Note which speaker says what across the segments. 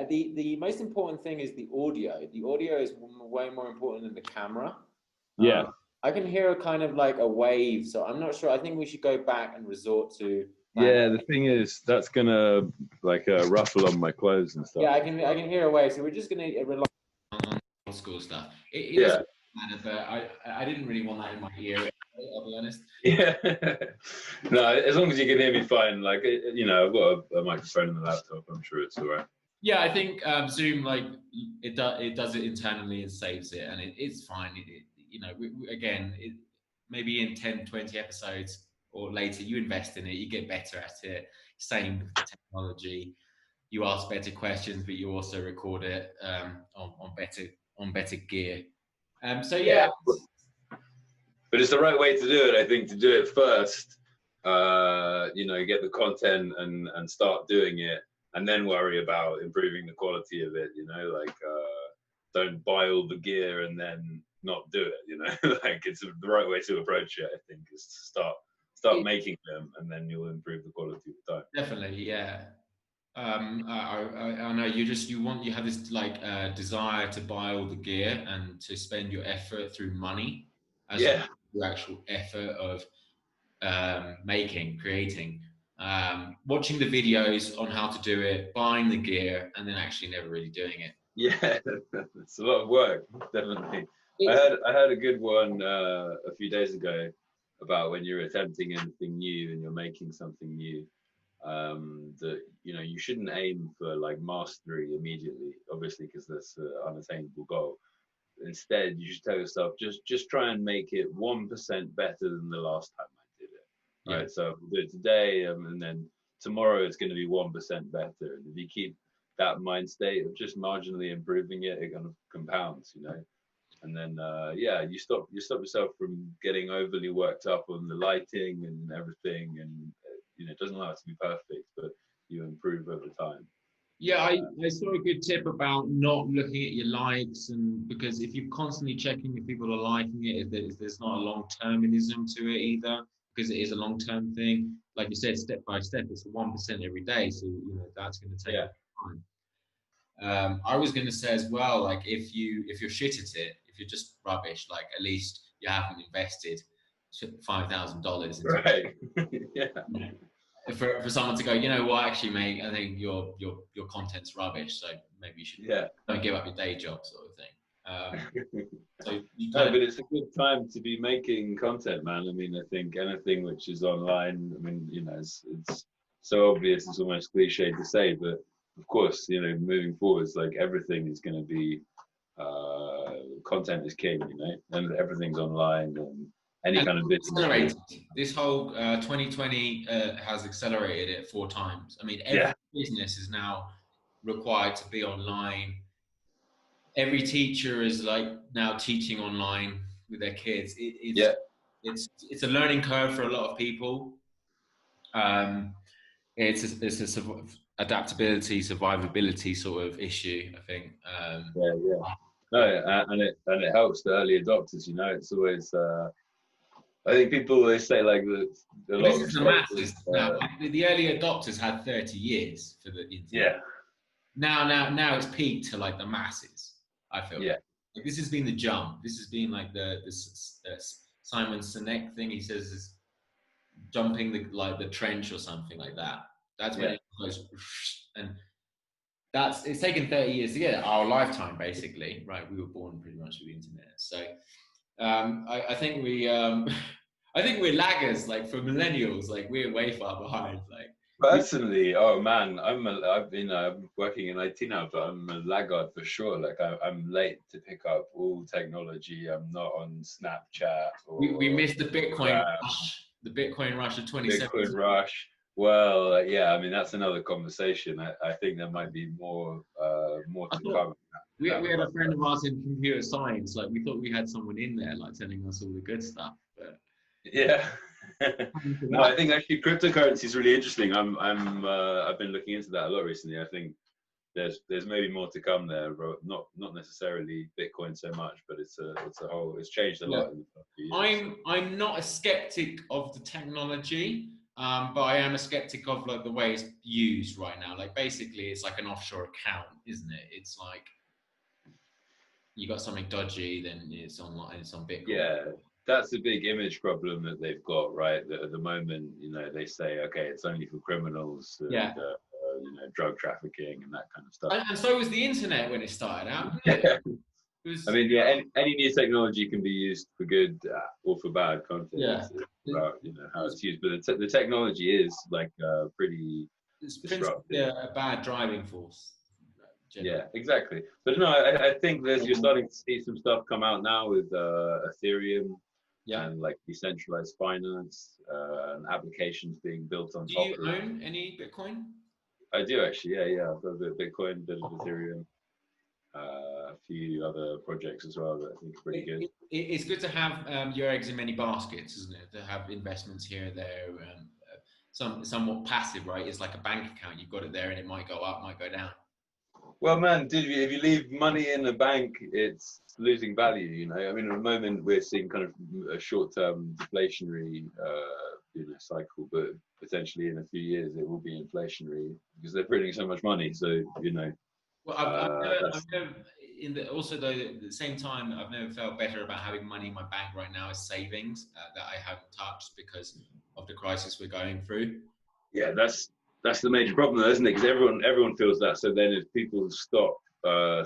Speaker 1: the most important thing is the audio. The audio is way more important than the camera.
Speaker 2: Yeah.
Speaker 1: I can hear a kind of like a wave, so I'm not sure. I think we should go back and resort to.
Speaker 2: Yeah, the thing is, that's gonna like ruffle on my clothes and stuff.
Speaker 1: Yeah, I can hear a wave, so we're just gonna rely on old school stuff. It doesn't matter, but I didn't really want that in my ear. I'll be honest.
Speaker 2: Yeah. No, as long as you can hear me fine. Like, you know, I've got a microphone on the laptop. I'm sure it's all right.
Speaker 1: Yeah, I think Zoom, like, it does it internally and saves it, and it's fine. You know, again, maybe in 10, 20 episodes or later, you invest in it, you get better at it. Same with the technology. You ask better questions, but you also record it on better gear. So yeah.
Speaker 2: But it's the right way to do it, I think, to do it first, you know, get the content and start doing it, and then worry about improving the quality of it, you know, like, don't buy all the gear and then not do it, you know. Like, it's the right way to approach it, I think, is to start making them, and then you'll improve the quality with time.
Speaker 1: Definitely, yeah. I know you have this like desire to buy all the gear and to spend your effort through money as the actual effort of creating, watching the videos on how to do it, buying the gear, and then actually never really doing it.
Speaker 2: Yeah, it's a lot of work, definitely. I heard a good one a few days ago about when you're attempting anything new and you're making something new, that, you know, you shouldn't aim for like mastery immediately, obviously, because that's an unattainable goal. Instead, you should tell yourself, just try and make it 1% better than the last time I did it. Right, so we'll do it today, and then tomorrow it's going to be 1% better. And if you keep that mind state of just marginally improving it, it kind of compounds, you know. And then you stop yourself from getting overly worked up on the lighting and everything, and you know, it doesn't allow it to be perfect, but you improve over time.
Speaker 1: Yeah, I saw a good tip about not looking at your likes, and because if you're constantly checking if people are liking it, there's not a long-termism to it either, because it is a long-term thing. Like you said, step by step, it's 1% every day, so you know that's going to take time. I was going to say as well, like if you're shit at it, if you're just rubbish, like at least you haven't invested $5,000 into
Speaker 2: it.
Speaker 1: Yeah. For someone to go, you know what, actually, mate, I think your content's rubbish, so maybe you should don't give up your day job, sort of thing. So
Speaker 2: but it's a good time to be making content, man. I mean, I think anything which is online, I mean, you know, it's so obvious, it's almost cliche to say, but of course, you know, moving forwards, like everything is going to be content is king, you know, and everything's online, and any kind of business.
Speaker 1: This whole 2020 has accelerated it 4 times. I mean, every business is now required to be online. Every teacher is like now teaching online with their kids. It's a learning curve for a lot of people. It's a adaptability, survivability sort of issue, I think.
Speaker 2: No, and it helps the early adopters. You know, it's always. I think people, they say like the
Speaker 1: masses now. The early adopters had 30 years for the internet.
Speaker 2: Yeah.
Speaker 1: Now it's peaked to like the masses. I feel.
Speaker 2: Yeah.
Speaker 1: Like this has been the jump. This has been like the Simon Sinek thing. He says is jumping the trench or something like that. That's when it goes, and it's taken 30 years to get it. Our lifetime, basically. Right? We were born pretty much with the internet. So. I think we're laggers, like for millennials, like we're way far behind. Like
Speaker 2: personally, oh man, I'm working in IT now, but I'm a laggard for sure. Like I'm late to pick up all technology. I'm not on Snapchat.
Speaker 1: We missed the Bitcoin rush. The Bitcoin rush of 2017.
Speaker 2: Bitcoin rush. Well, yeah, I mean that's another conversation. I think there might be more to come.
Speaker 1: We had a friend of ours in computer science. Like we thought we had someone in there, like telling us all the good stuff. But
Speaker 2: yeah, no, I think actually cryptocurrency is really interesting. I've been looking into that a lot recently. I think there's maybe more to come there. Not necessarily Bitcoin so much, but it's changed a lot in the past few years.
Speaker 1: I'm not a skeptic of the technology. but I am a skeptic of like the way it's used right now. Like basically, it's like an offshore account, isn't it? It's like you got something dodgy, then it's online, it's on Bitcoin.
Speaker 2: Yeah, that's the big image problem that they've got, right? That at the moment, you know, they say, okay, it's only for criminals and,
Speaker 1: Yeah.
Speaker 2: you know, drug trafficking and that kind of stuff.
Speaker 1: And so was the internet when it started out.
Speaker 2: I mean, yeah, any new technology can be used for good or for bad content.
Speaker 1: Yeah.
Speaker 2: It's about, you know, how it's used, but the technology is like pretty disruptive.
Speaker 1: Yeah, a bad driving force. Generally.
Speaker 2: Yeah, exactly. But no, I think you're starting to see some stuff come out now with Ethereum and like decentralized finance and applications being built on top of it.
Speaker 1: Do you own any Bitcoin?
Speaker 2: I do actually, yeah. I've got a bit of Bitcoin, a bit of Ethereum, a few other projects as well that I think are pretty good.
Speaker 1: It's good to have your eggs in many baskets, isn't it? To have investments here and there, somewhat passive, right? It's like a bank account. You've got it there and it might go up, might go down.
Speaker 2: Well, man, if you leave money in a bank, it's losing value. You know, I mean, at the moment we're seeing kind of a short-term deflationary, you know, cycle, but potentially in a few years it will be inflationary because they're printing so much money. So, you know.
Speaker 1: Well, also though, at the same time, I've never felt better about having money in my bank right now as savings that I haven't touched because of the crisis we're going through. Yeah,
Speaker 2: that's the major problem, though, isn't it? Because everyone feels that. So then, if people stop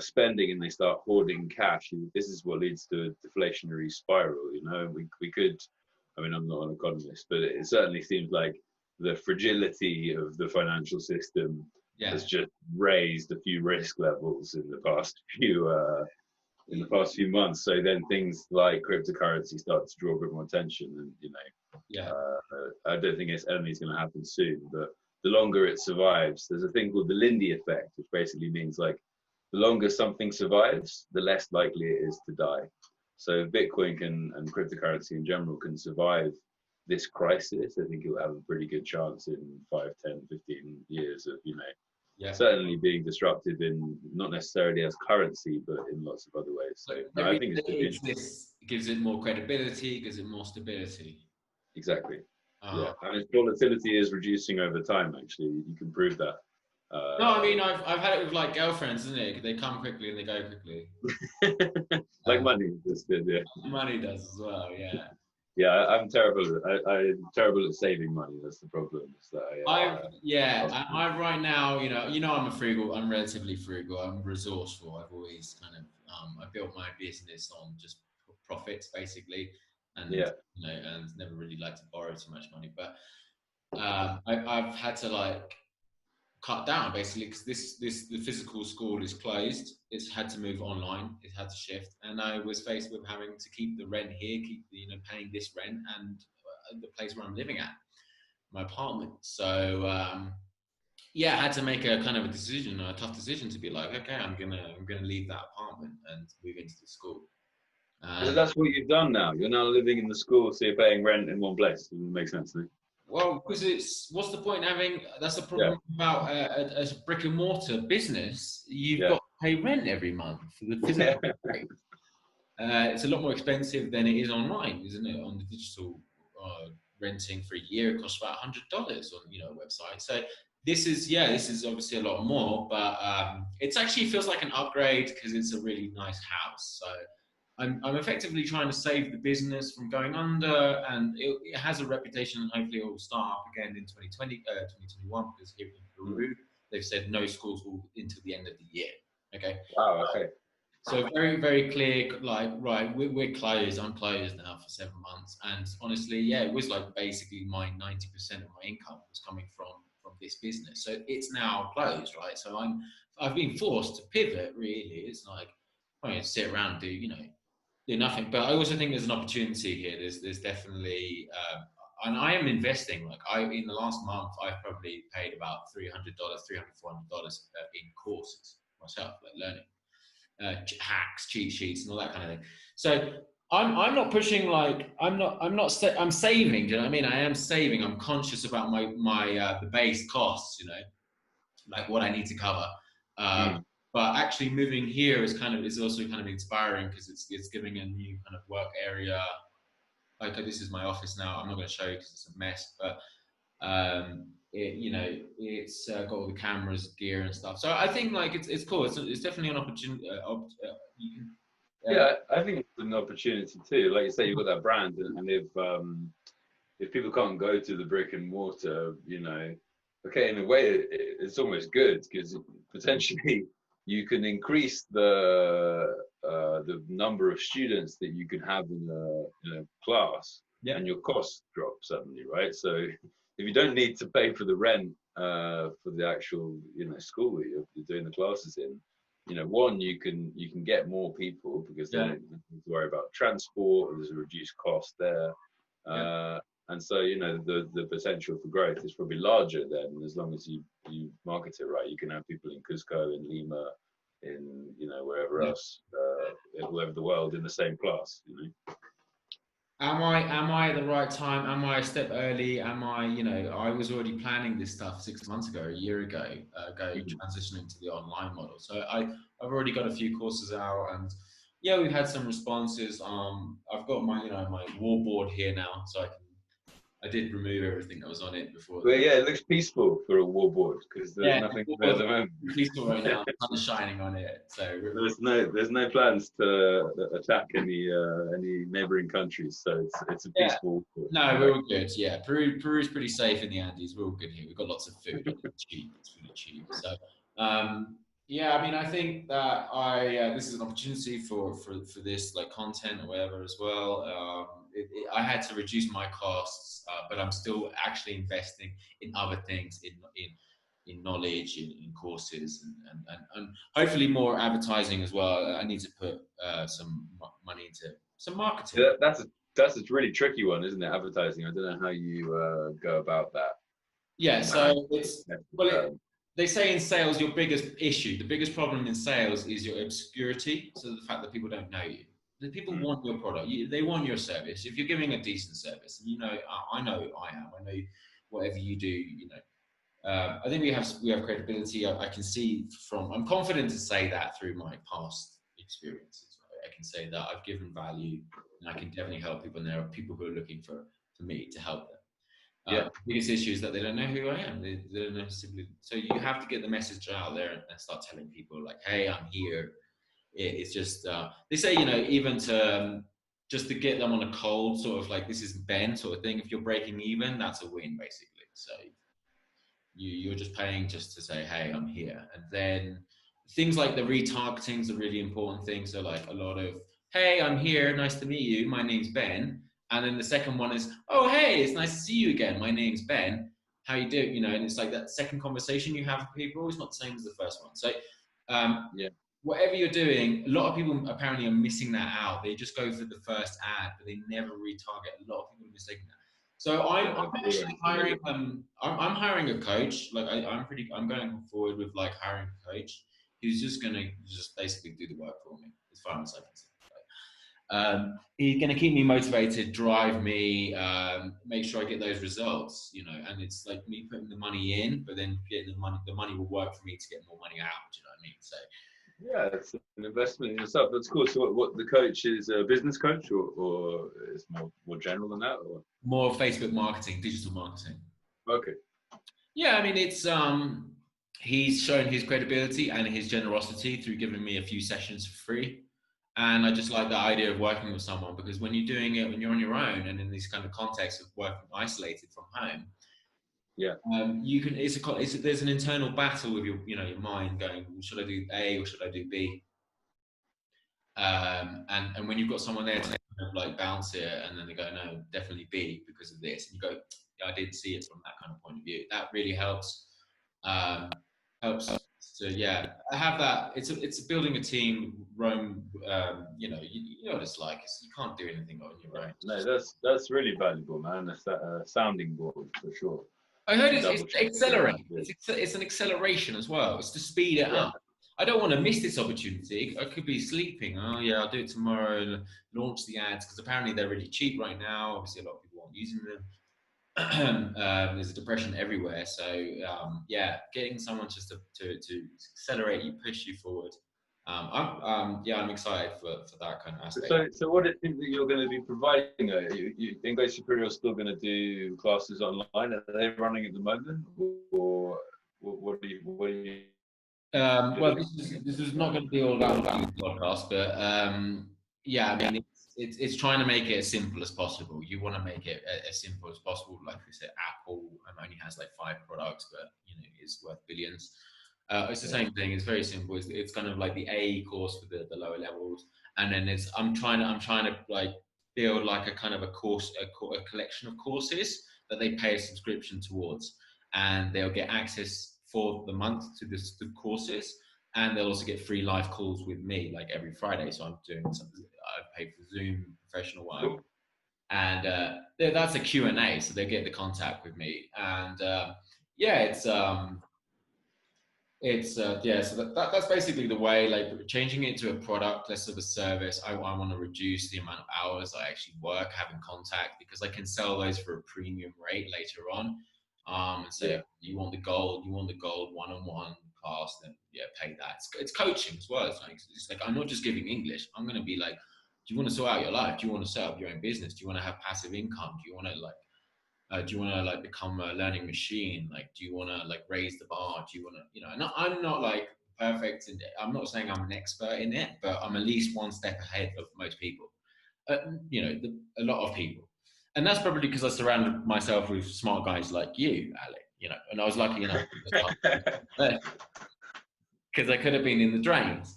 Speaker 2: spending and they start hoarding cash, this is what leads to a deflationary spiral. You know, we could. I mean, I'm not an economist, but it certainly seems like the fragility of the financial system has just raised a few risk levels in the past few months. So then things like cryptocurrency start to draw a bit more attention, and you know, I don't think it's only going to happen soon, but the longer it survives, there's a thing called the Lindy effect, which basically means like the longer something survives, the less likely it is to die. So Bitcoin and cryptocurrency in general can survive this crisis. I think it will have a pretty good chance in 5, 10, 15 years of, you know, certainly being disruptive in not necessarily as currency, but in lots of other ways. So no, I think
Speaker 1: it gives it more credibility, gives it more stability.
Speaker 2: Exactly. Yeah, I mean, volatility is reducing over time. Actually, you can prove that.
Speaker 1: No, I mean, I've had it with like girlfriends, isn't it? They come quickly and they go quickly.
Speaker 2: Like money, yeah.
Speaker 1: Money does as well, yeah.
Speaker 2: Yeah, I'm terrible. I'm terrible at saving money. That's the problem. So
Speaker 1: I right now, you know, I'm relatively frugal. I'm resourceful. I've always kind of, I built my business on just profits, basically. And you know, and never really liked to borrow too much money, but I've had to like cut down basically because the physical school is closed. It's had to move online. It had to shift, and I was faced with having to keep the rent here, paying this rent, and the place where I'm living at, my apartment. So I had to make a kind of a tough decision to be like, okay, I'm gonna leave that apartment and move into the school.
Speaker 2: So that's what you've done now. You're now living in the school, so you're paying rent in one place. It makes sense to me.
Speaker 1: Well, because what's the point in having, that's the problem about a brick and mortar business. You've got to pay rent every month for the physical rate. It's a lot more expensive than it is online, isn't it? On the digital renting for a year, it costs about $100 on a website. So this is obviously a lot more, but it actually feels like an upgrade because it's a really nice house. So I'm effectively trying to save the business from going under, and it has a reputation, and hopefully it will start up again in 2021, because here in Peru, they've said no schools will until the end of the year. Okay.
Speaker 2: Wow. Okay.
Speaker 1: So very, very clear, like, right, we're closed. I'm closed now for 7 months. And honestly, it was like basically my 90% of my income was coming from this business. So it's now closed, right? So I've been forced to pivot, really. It's like, I mean, sit around and do nothing. But I also think there's an opportunity here. There's definitely, and I am investing. Like in the last month, I've probably paid about $300, $400 in courses myself, like learning hacks, cheat sheets, and all that kind of thing. So I'm not pushing I'm saving. Do you know what I mean? I am saving. I'm conscious about my the base costs. Like what I need to cover. But actually moving here is also kind of inspiring because it's giving a new kind of work area. Like this is my office now. I'm not going to show you because it's a mess, but It's got all the cameras, gear, and stuff. So I think like it's cool. It's definitely an opportunity.
Speaker 2: Yeah, I think it's an opportunity too. Like you say, you've got that brand, and if people can't go to the brick and mortar, okay, in a way, it's almost good because potentially you can increase the number of students that you can have in a class,
Speaker 1: yeah.
Speaker 2: and your costs drop suddenly, right? So if you don't need to pay for the rent for the actual school that you're doing the classes in, one, you can get more people because they don't need to worry about transport, or there's a reduced cost there. And so, the potential for growth is probably larger then, as long as you market it right. You can have people in Cuzco, in Lima, in, wherever else, all over the world in the same class,
Speaker 1: Am I at the right time? Am I a step early? Am I, I was already planning this stuff 6 months ago, a year ago, transitioning to the online model. So I've already got a few courses out, and yeah, we've had some responses. I've got my, my wall board here now, so I did remove everything that was on it before.
Speaker 2: But yeah, it looks peaceful for a wall board because there's nothing there at the moment.
Speaker 1: Peaceful right now, the sun is shining on it. So
Speaker 2: there's no plans to attack any neighboring countries. So it's a peaceful.
Speaker 1: No, we're all good. Yeah, Peru is pretty safe in the Andes. We're all good here. We've got lots of food. It's cheap. It's really cheap. So yeah, I mean, I think that this is an opportunity for this like content or whatever as well. I had to reduce my costs, but I'm still actually investing in other things, in knowledge, in courses, and hopefully more advertising as well. I need to put some money into some marketing.
Speaker 2: Yeah, that's a really tricky one, isn't it? Advertising. I don't know how you go about that.
Speaker 1: Yeah, so they say in sales, your biggest issue, the biggest problem in sales is your obscurity. So the fact that people don't know you. The people want your product. They want your service. If you're giving a decent service, and I know I am. I know whatever you do, I think we have credibility. I can see I'm confident to say that through my past experiences. Right? I can say that I've given value, and I can definitely help people. And there are people who are looking for me to help them. The biggest issue is that they don't know who I am. They don't know simply. So you have to get the message out there and start telling people like, "Hey, I'm here." It's just they say, even to just to get them on a cold sort of like, this is Ben sort of thing. If you're breaking even, that's a win basically. So you're just paying just to say, "Hey, I'm here." And then things like the retargeting is a really important thing. So like a lot of, "Hey, I'm here. Nice to meet you. My name's Ben." And then the second one is, "Oh, hey, it's nice to see you again. My name's Ben. How you doing?" And it's like that second conversation you have with people is not the same as the first one. So whatever you're doing, a lot of people apparently are missing that out. They just go for the first ad, but they never retarget. A lot of people are mistaking that. So I'm actually hiring. I'm hiring a coach. Like I'm going forward with like hiring a coach who's just gonna basically do the work for me as far as I can see. He's going to keep me motivated, drive me, make sure I get those results, and it's like me putting the money in, but then getting the money will work for me to get more money out. Do you know what I mean? So
Speaker 2: yeah, it's an investment in yourself. That's cool. So what the coach is, a business coach, or is more general than that, or
Speaker 1: more Facebook marketing, digital marketing?
Speaker 2: Okay.
Speaker 1: Yeah, I mean, it's he's shown his credibility and his generosity through giving me a few sessions for free. And I just like the idea of working with someone, because when you're doing it, when you're on your own and in this kind of context of working isolated from home, you can. There's an internal battle with your mind going, should I do A or should I do B? And when you've got someone there to kind of like bounce it, and then they go, no, definitely B because of this, and you go, yeah, I didn't see it from that kind of point of view. That really helps. So yeah, I have that. It's building a team. Rome, you know what it's like. You can't do anything on your own.
Speaker 2: No, that's really valuable, man. That's a sounding board for sure.
Speaker 1: I heard it's accelerate. It's an acceleration as well. It's to speed it up. I don't want to miss this opportunity. I could be sleeping. Oh yeah, I'll do it tomorrow and launch the ads, because apparently they're really cheap right now. Obviously, a lot of people aren't using them. There's a depression everywhere. So yeah, getting someone just to accelerate you, push you forward. I'm excited for that kind of aspect.
Speaker 2: So what do you think that you're going to be providing? You think 𝗂𝗂 Superior is still going to do classes online? Are they running at the moment, or what do you?
Speaker 1: Well, this is not going to be all about the podcast, but yeah, I mean, it's trying to make it as simple as possible. You want to make it as simple as possible. Like I said, Apple only has like 5 products, but it's worth billions. It's the same thing. It's very simple. It's kind of like the A course for the lower levels, and then I'm trying to like build like a kind of a collection of courses that they pay a subscription towards, and they'll get access for the month to the courses, and they'll also get free live calls with me like every Friday. So I'm doing something. I pay for Zoom professional work, cool. And that's a Q&A, so they get the contact with me, and so that's basically the way, like changing it to a product, less of a service. I want to reduce the amount of hours I actually work having contact, because I can sell those for a premium rate later on. And so you want the gold one-on-one class, then pay that. It's coaching as well. It's like I'm not just giving English. I'm going to be like, do you want to sort out your life? Do you want to set up your own business? Do you want to have passive income? Do you want to become a learning machine? Like, do you want to like raise the bar? Do you want to, and I'm not like perfect in it. I'm not saying I'm an expert in it, but I'm at least one step ahead of most people. A lot of people. And that's probably because I surrounded myself with smart guys like you, Alec, and I was lucky enough because I could have been in the drains,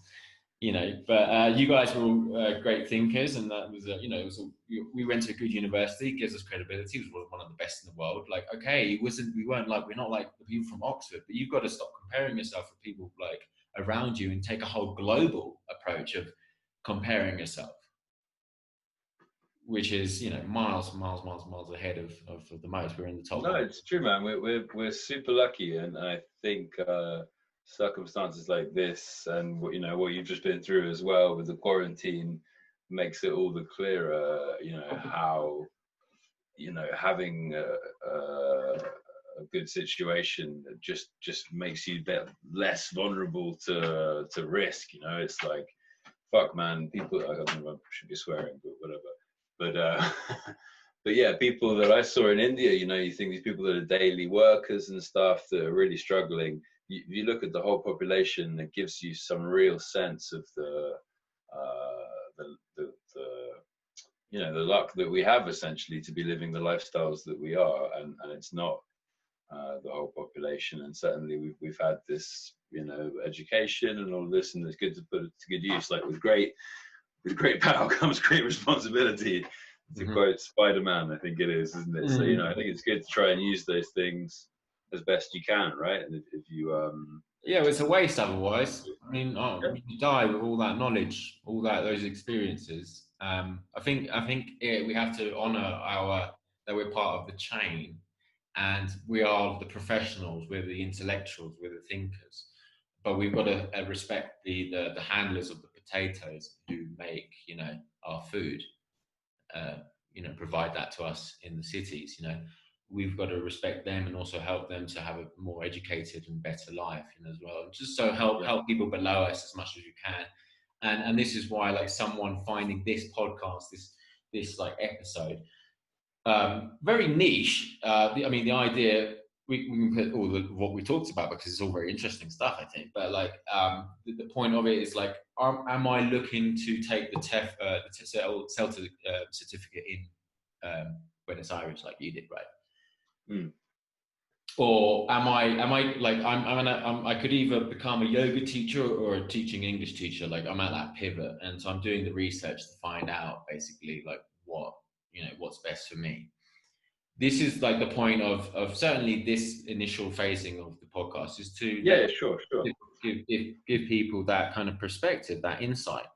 Speaker 1: but you guys were all great thinkers, and that was, we went to a good university, gives us credibility, was one of the best in the world. Like, okay, we're not like the people from Oxford, but you've got to stop comparing yourself with people like around you and take a whole global approach of comparing yourself, which is miles ahead of the most. We're in the top.
Speaker 2: No, it's true, man. We're super lucky, and I think circumstances like this, and what you've just been through as well with the quarantine, makes it all the clearer. How having a good situation just makes you less vulnerable to risk. It's like, fuck, man. People, I don't know if I should be swearing, but whatever. But yeah, people that I saw in India, you think these people that are daily workers and stuff that are really struggling. You look at the whole population, it gives you some real sense of the luck that we have, essentially, to be living the lifestyles that we are, and it's not the whole population. And certainly we've had this, education and all of this, and it's good to put it to good use. Like with great power comes great responsibility, to quote Spider-Man, I think it is, isn't it? So I think it's good to try and use those things as best you can, right? And if you
Speaker 1: it's a waste otherwise. I mean, you die with all that knowledge, those experiences. I think we have to honor that we're part of the chain, and we are the professionals, we're the intellectuals, we're the thinkers, but we've got to respect the handlers of the potatoes who make our food, provide that to us in the cities. We've got to respect them and also help them to have a more educated and better life as well, just so help people below us as much as you can. And this is why, like, someone finding this podcast, this like episode, very niche. The idea, we can put all what we talked about, because it's all very interesting stuff, I think. But like, the point of it is like, am I looking to take the CELTA certificate in Buenos Aires like you did, right? Or am I like, I could either become a yoga teacher or a teaching English teacher. Like, I'm at that pivot, and so I'm doing the research to find out basically like what's best for me. This is like the point of certainly this initial phasing of the podcast, is to give people that kind of perspective, that insight,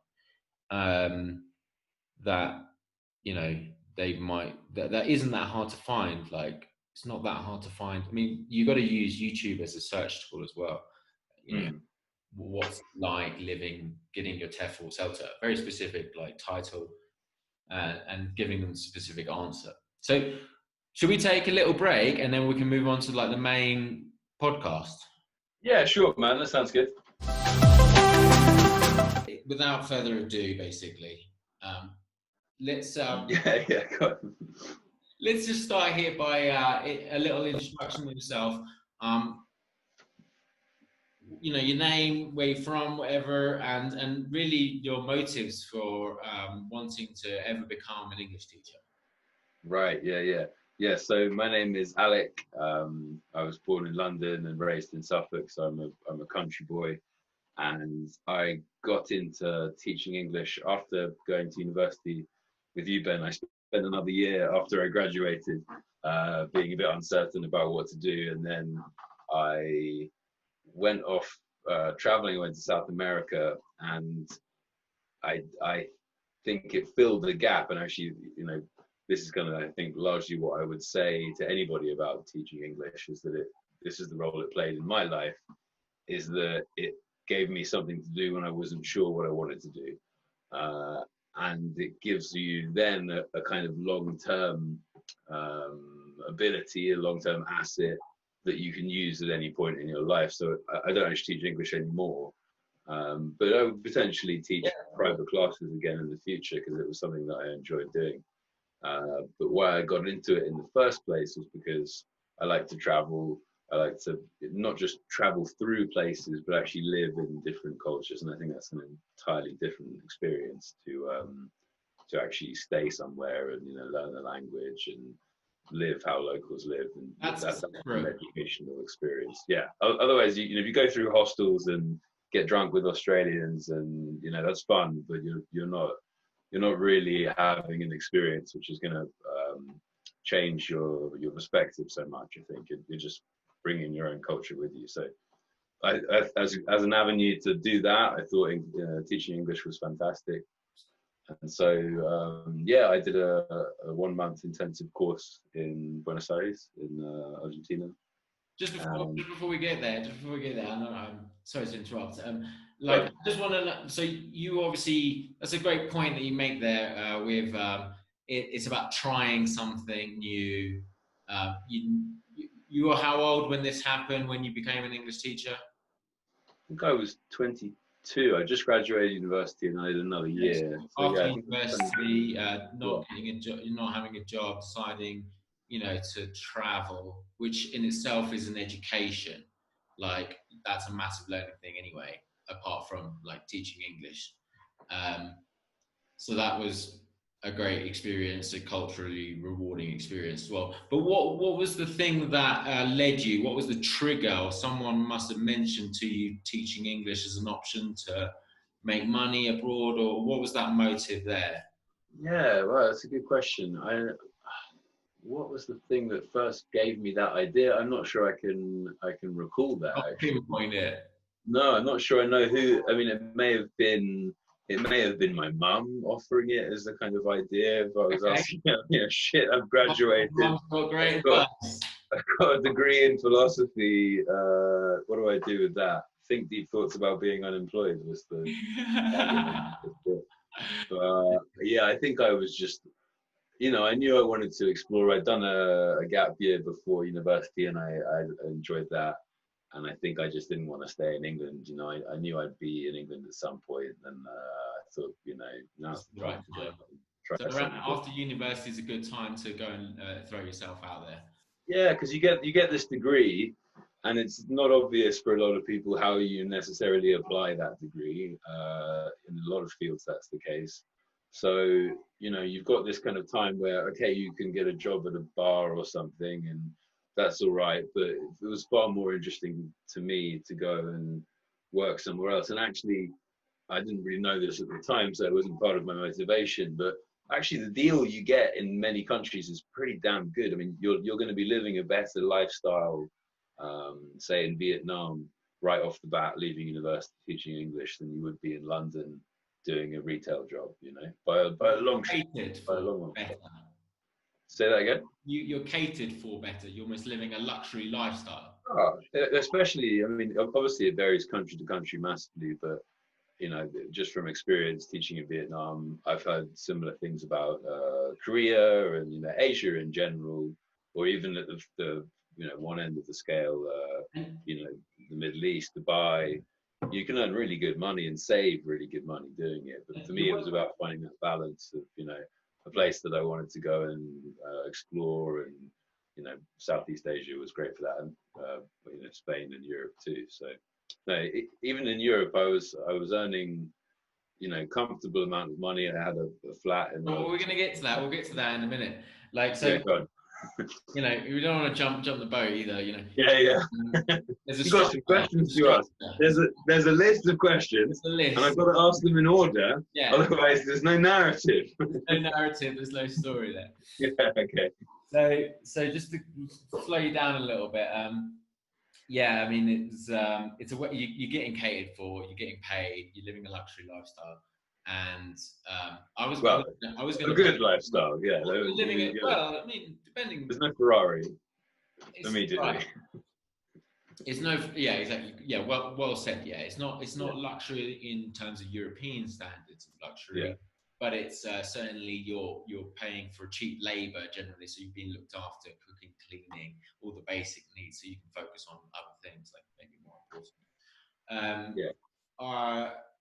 Speaker 1: that they might, that isn't that hard to find. Like, it's not that hard to find. I mean, you got to use YouTube as a search tool as well. What's like getting your TEFL or CELTA, very specific like title, and giving them a specific answer. So should we take a little break and then we can move on to like the main podcast?
Speaker 2: Yeah, sure, man. That sounds good.
Speaker 1: without further ado, basically, let's
Speaker 2: yeah, go on.
Speaker 1: let's just start here by a little introduction of yourself. You know, your name, where you're from, whatever, and really your motives for wanting to ever become an English teacher.
Speaker 2: Right, yeah. So my name is Alec. I was born in London and raised in Suffolk, so I'm a country boy. And I got into teaching English after going to university with you, Ben. I spent another year after I graduated, being a bit uncertain about what to do, and then I went off traveling. I went to South America, and I think it filled the gap. And actually, you know, this is kind of, I think, largely what I would say to anybody about teaching English, is that this is the role it played in my life, is that it gave me something to do when I wasn't sure what I wanted to do. And it gives you then a kind of long-term ability, a long-term asset that you can use at any point in your life. So I don't actually teach English anymore, but I would potentially teach private classes again in the future, because it was something that I enjoyed doing. But why I got into it in the first place was because I like to travel. I like to not just travel through places, but actually live in different cultures. And I think that's an entirely different experience to actually stay somewhere and, you know, learn the language and live how locals live. And that's an educational experience. Yeah. Otherwise, you know, if you go through hostels and get drunk with Australians, and, you know, that's fun, but you're not really having an experience which is going to change your perspective so much. I think you're just bringing your own culture with you. So as an avenue to do that, I thought teaching English was fantastic. And so yeah, I did a 1 month intensive course in Buenos Aires in Argentina.
Speaker 1: Just before we get there, I know, I'm sorry to interrupt. Like, I just want to know, so you obviously, that's a great point that you make there with it's about trying something new. You were how old when this happened, when you became an English teacher?
Speaker 2: I think I was 22. I just graduated university and I did another year. So,
Speaker 1: after university, not getting a job, not having a job, deciding, you know, to travel, which in itself is an education. Like, that's a massive learning thing anyway, apart from like teaching English. So that was a great experience, a culturally rewarding experience as well. But what was the thing that led you? What was the trigger? Or someone must have mentioned to you teaching English as an option to make money abroad, or what was that motive there?
Speaker 2: Yeah, well, that's a good question. What was the thing that first gave me that idea? I'm not sure I can recall that.
Speaker 1: I'll pinpoint it.
Speaker 2: No, I'm not sure I know who. I mean, it may have been my mum offering it as a kind of idea. If I was asking, you know, shit, I've graduated. I've got a degree in philosophy. What do I do with that? Think deep thoughts about being unemployed was the. Yeah, I think I was just, you know, I knew I wanted to explore. I'd done a gap year before university, and I enjoyed that. And I think I just didn't want to stay in England. You know, I knew I'd be in England at some point, and I thought, you know, now's the time to try
Speaker 1: so after university is a good time to go and throw yourself out there.
Speaker 2: Yeah, because you get this degree, and it's not obvious for a lot of people how you necessarily apply that degree. In a lot of fields, that's the case. So, you know, you've got this kind of time where, okay, you can get a job at a bar or something, and that's all right. But it was far more interesting to me to go and work somewhere else. And actually, I didn't really know this at the time, so it wasn't part of my motivation. But actually, the deal you get in many countries is pretty damn good. I mean, you're going to be living a better lifestyle, say in Vietnam, right off the bat, leaving university teaching English, than you would be in London doing a retail job. You know, by a long shot. Say that again.
Speaker 1: You're catered for better. You're almost living a luxury lifestyle.
Speaker 2: Oh, especially, I mean, obviously it varies country to country massively, but, you know, just from experience teaching in Vietnam, I've heard similar things about Korea and, you know, Asia in general, or even at the you know, one end of the scale, you know, the Middle East, Dubai. you can earn really good money and save really good money doing it. But for me, it was about finding that balance of, you know, a place that I wanted to go and explore, and you know, Southeast Asia was great for that, and you know, Spain and Europe too. So no, even in Europe, I was earning, you know, comfortable amount of money. I had a flat in.
Speaker 1: Well, we're gonna get to that. We'll get to that in a minute. Like, so,
Speaker 2: yeah, go on.
Speaker 1: You know, we don't want to jump the boat either. You know.
Speaker 2: Yeah. You've got some questions to ask. There's a list of questions, and I've got to ask them in order.
Speaker 1: Yeah.
Speaker 2: Otherwise, there's no narrative.
Speaker 1: There's no narrative. There's no story there.
Speaker 2: Yeah. Okay.
Speaker 1: So just to slow you down a little bit. Yeah, I mean, it's a way you're getting catered for, you're getting paid, you're living a luxury lifestyle, and I was going
Speaker 2: a good lifestyle, yeah.
Speaker 1: Living it well. I mean, depending.
Speaker 2: There's no Ferrari immediately.
Speaker 1: Right. It's no, yeah, exactly, yeah. Well said. Yeah, it's not luxury in terms of European standards of luxury. Yeah. But it's certainly you're paying for cheap labor generally, so you've been looked after, cooking, cleaning, all the basic needs, so you can focus on other things like maybe more important.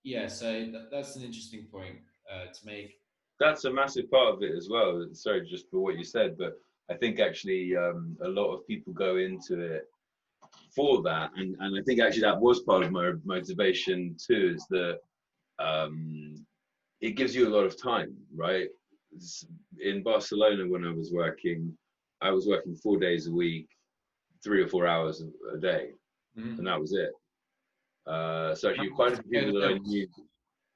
Speaker 1: Yeah, so that's an interesting point to make.
Speaker 2: That's a massive part of it as well. Sorry, just for what you said, but I think actually a lot of people go into it for that, and I think actually that was part of my motivation too, is that it gives you a lot of time, right? In Barcelona, when I was working 4 days a week, 3 or 4 hours a day, and that was it. So actually, quite a few people that I knew.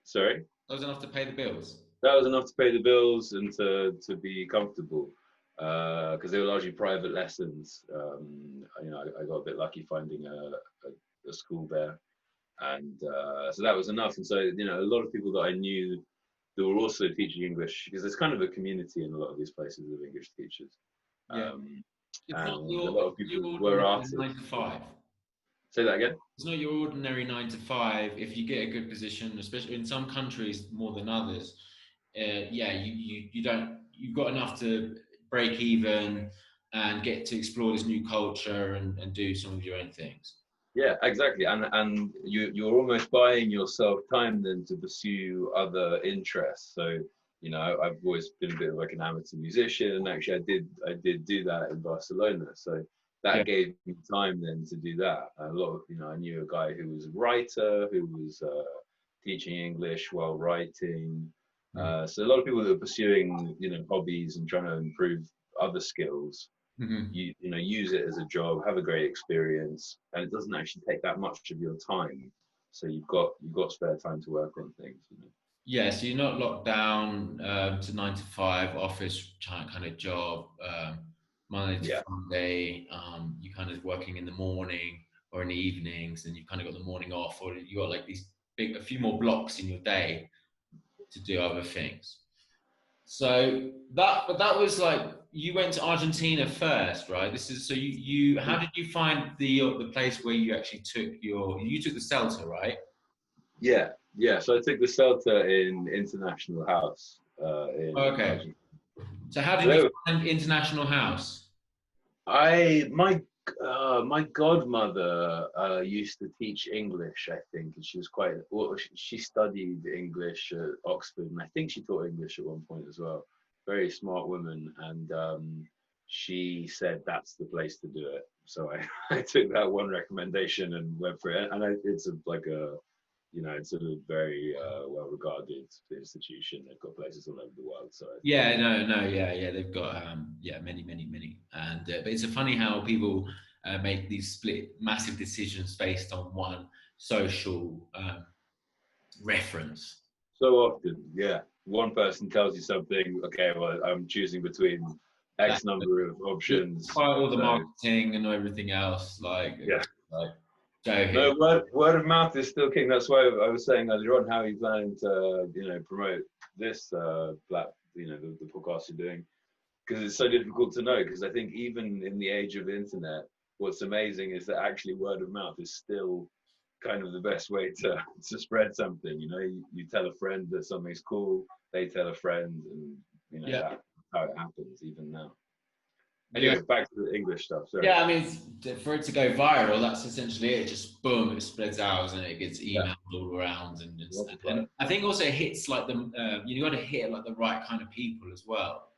Speaker 2: Sorry?
Speaker 1: That was enough to pay the bills.
Speaker 2: That was enough to pay the bills and to be comfortable, because they were largely private lessons. You know, I got a bit lucky finding a school there, and so that was enough. And so, you know, a lot of people that I knew that were also teaching English, because there's kind of a community in a lot of these places of English teachers.
Speaker 1: Yeah.
Speaker 2: And a lot of people were artists.
Speaker 1: 9 to 5.
Speaker 2: Say that again?
Speaker 1: It's not your ordinary 9 to 5. If you get a good position, especially in some countries more than others, yeah, you've got enough to break even and get to explore this new culture and do some of your own things.
Speaker 2: Yeah, exactly, and you're almost buying yourself time then to pursue other interests. So, you know, I've always been a bit like an amateur musician, and actually I did do that in Barcelona. So that gave me time then to do that. A lot of, you know, I knew a guy who was a writer, who was teaching English while writing. So a lot of people that are pursuing, you know, hobbies and trying to improve other skills. You know, use it as a job, have a great experience, and it doesn't actually take that much of your time. So you've got spare time to work on things. You know?
Speaker 1: Yeah, so you're not locked down to 9 to 5 office kind of job, Monday to Friday. You kind of working in the morning or in the evenings, and you kind of got the morning off, or you got like a few more blocks in your day to do other things. So that was like, you went to Argentina first, right? This is, so you how did you find the place where you actually took you took the CELTA, right?
Speaker 2: Yeah. So I took the CELTA in International House. In Argentina.
Speaker 1: So how did you find International House?
Speaker 2: My godmother used to teach English, I think, and she was she studied English at Oxford, and I think she taught English at one point as well. Very smart woman, and she said that's the place to do it. So I took that one recommendation and went for it, and it's it's a very well-regarded institution. They've got places all over the world. So
Speaker 1: they've got many, and but it's funny how people make these massive decisions based on one social reference.
Speaker 2: So often, yeah, one person tells you something. Okay, well, I'm choosing between X number of options.
Speaker 1: Despite all the marketing and everything else,
Speaker 2: no, word of mouth is still king. That's why I was saying earlier on how you plan to, promote this, the podcast you're doing, because it's so difficult to know. Because I think even in the age of the internet, what's amazing is that actually word of mouth is still kind of the best way to spread something. You tell a friend that something's cool, they tell a friend, and that's how it happens even now. Anyway, back to the English stuff. Sorry.
Speaker 1: Yeah, I mean, for it to go viral, that's essentially it. Just boom, it spreads out and it gets emailed all around, and I think also it hits like you got to hit like the right kind of people as well.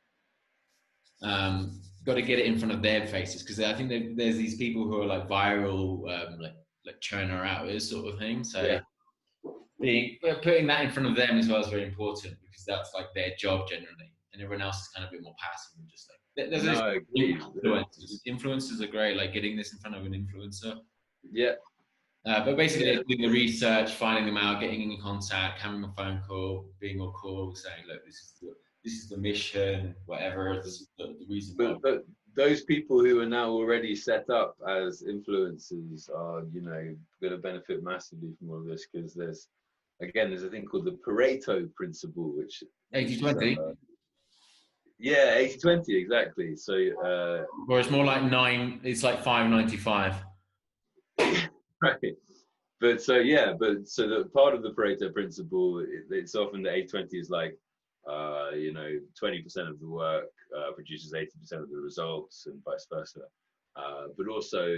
Speaker 1: Got to get it in front of their faces, because I think there's these people who are like viral, like 𝘄𝗏𝗏𝗧 sort of thing. So putting that in front of them as well is very important, because that's like their job generally, and everyone else is kind of a bit more passive and just like influencers. Influencers are great, like getting this in front of an influencer.
Speaker 2: Yeah.
Speaker 1: But basically, doing the research, finding them out, getting in contact, having a phone call, being all cool, saying, look, this is the mission, whatever. This is the reason why.
Speaker 2: But those people who are now already set up as influencers are, you know, going to benefit massively from all of this, because there's a thing called the Pareto principle, which
Speaker 1: 80-20.
Speaker 2: Yeah, 80-20, exactly. So,
Speaker 1: or it's more like 9. It's like 5-95.
Speaker 2: Right. But so the part of the Pareto principle, it's often the 80-20 is like, you know, 20% of the work produces 80% of the results, and vice versa. But also,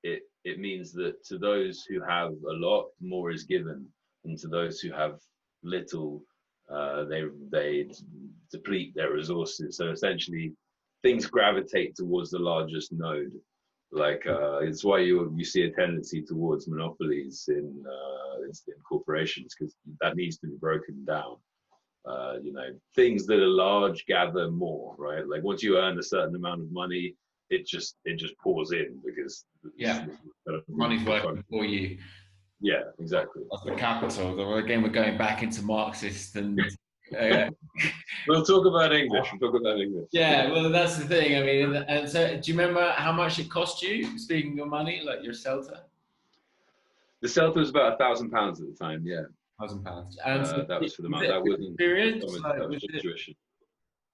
Speaker 2: it means that to those who have a lot, more is given, and to those who have little, they deplete their resources. So essentially, things gravitate towards the largest node. Like it's why you see a tendency towards monopolies in corporations, because that needs to be broken down. You know, things that are large gather more, right? Like once you earn a certain amount of money, it just pours in, because
Speaker 1: money's working for you.
Speaker 2: Yeah, exactly.
Speaker 1: That's the capital. Again, we're going back into Marxist and.
Speaker 2: We'll talk about English.
Speaker 1: Yeah, well, that's the thing. I mean, and so, do you remember how much it cost you? Speaking of money, like your 𝗪𝗲?
Speaker 2: The 𝗪𝗲 was about £1,000 at the time. Yeah,
Speaker 1: £1,000. And so
Speaker 2: that was for the month. That wasn't
Speaker 1: experience.
Speaker 2: tuition.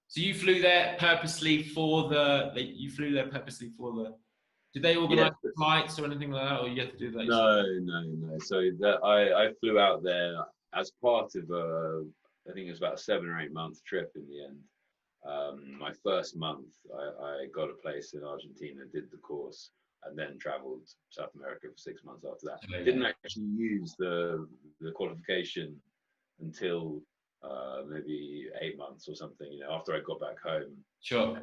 Speaker 1: So you flew there purposely for the. Did they organise flights or anything like that, or you had to do that?
Speaker 2: No. So I flew out there as part of I think it was about a 7 or 8 month trip in the end. My first month, I got a place in Argentina, did the course, and then travelled South America for 6 months after that. Didn't actually use the qualification until maybe 8 months or something, you know, after I got back home.
Speaker 1: Sure.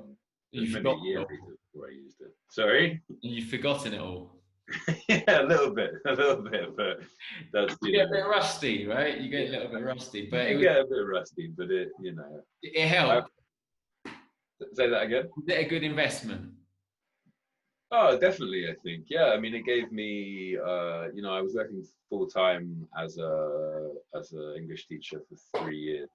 Speaker 2: You maybe a year later before I used it. Sorry?
Speaker 1: You've forgotten it all.
Speaker 2: Yeah, a little bit, but that's
Speaker 1: you get a bit rusty, right? You get a little bit rusty, but
Speaker 2: you get a bit rusty, but it, you know,
Speaker 1: it helped.
Speaker 2: Say that again.
Speaker 1: Was it a good investment?
Speaker 2: Oh, definitely. I think, yeah. I mean, it gave me, you know, I was working full time as a English teacher for 3 years,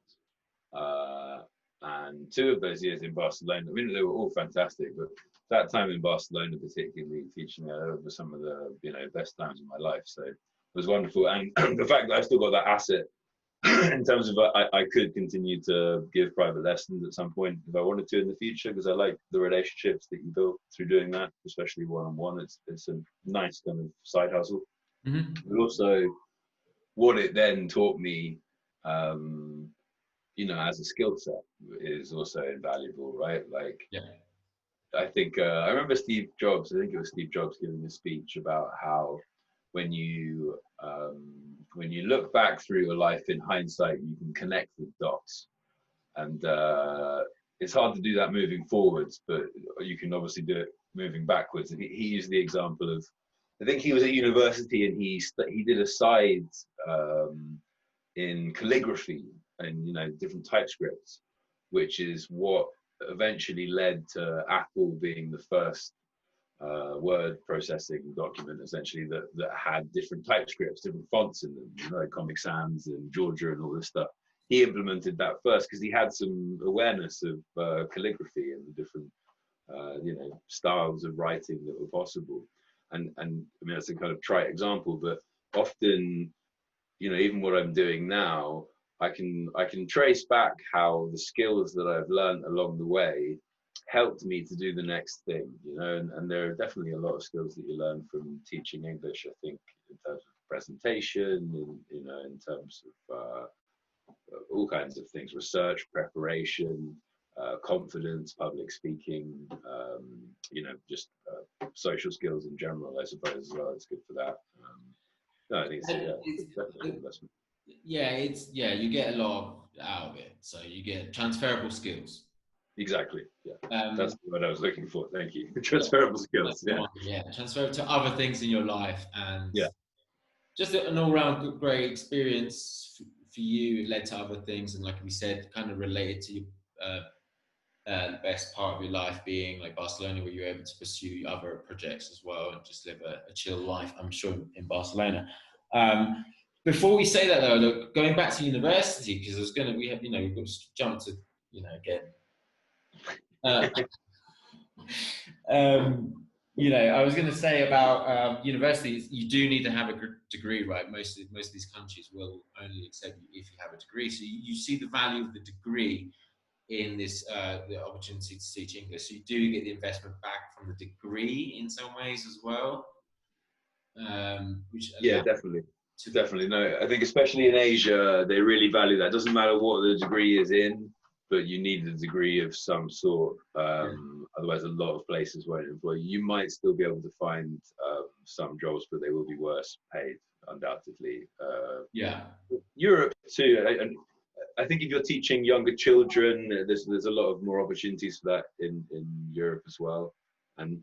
Speaker 2: and 2 of those years in Barcelona. I mean, they were all fantastic, but that time in Barcelona, particularly teaching there, were some of the, you know, best times of my life. So it was wonderful, and the fact that I still got that asset in terms of I could continue to give private lessons at some point if I wanted to in the future, because I like the relationships that you build through doing that, especially one-on-one. It's a nice kind of side hustle.
Speaker 1: Mm-hmm.
Speaker 2: But also, what it then taught me, you know, as a skill set is also invaluable, right? Like,
Speaker 1: yeah.
Speaker 2: I think I remember Steve Jobs. I think it was Steve Jobs giving a speech about how when you look back through your life in hindsight, you can connect the dots, and it's hard to do that moving forwards, but you can obviously do it moving backwards. And he used the example of, I think he was at university and he did a side in calligraphy and, you know, different typescripts, which is what eventually led to Apple being the first word processing document, essentially, that had different typescripts, different fonts in them, you know, like Comic Sans and Georgia and all this stuff. He implemented that first because he had some awareness of calligraphy and the different, you know, styles of writing that were possible. And I mean, that's a kind of trite example, but often, you know, even what I'm doing now, I can trace back how the skills that I've learned along the way helped me to do the next thing, you know, and there are definitely a lot of skills that you learn from teaching English, I think, in terms of presentation, you know, in terms of all kinds of things, research, preparation, confidence, public speaking, you know, just social skills in general, I suppose, as well. It's good for that. No, I think it's definitely an investment.
Speaker 1: Yeah, you get a lot out of it. So you get transferable skills.
Speaker 2: Exactly. Yeah, that's what I was looking for. Thank you. Transferable skills. Yeah.
Speaker 1: Yeah, transfer to other things in your life, and
Speaker 2: yeah,
Speaker 1: just an all-round great experience for you. It led to other things, and like we said, kind of related to the best part of your life being like Barcelona, where you're able to pursue other projects as well and just live a chill life, I'm sure, in Barcelona. Before we say that though, look, going back to university, because we've got to jump to, again. I was going to say about universities, you do need to have a degree, right? Most of these countries will only accept you if you have a degree. So you see the value of the degree in this, the opportunity to teach English. So you do get the investment back from the degree in some ways as well.
Speaker 2: Definitely. Definitely. No, I think especially in Asia, they really value that. It doesn't matter what the degree is in, but you need a degree of some sort. Otherwise, a lot of places won't employ you. You might still be able to find some jobs, but they will be worse paid, undoubtedly. Europe too. I think if you're teaching younger children, there's a lot of more opportunities for that in Europe as well, and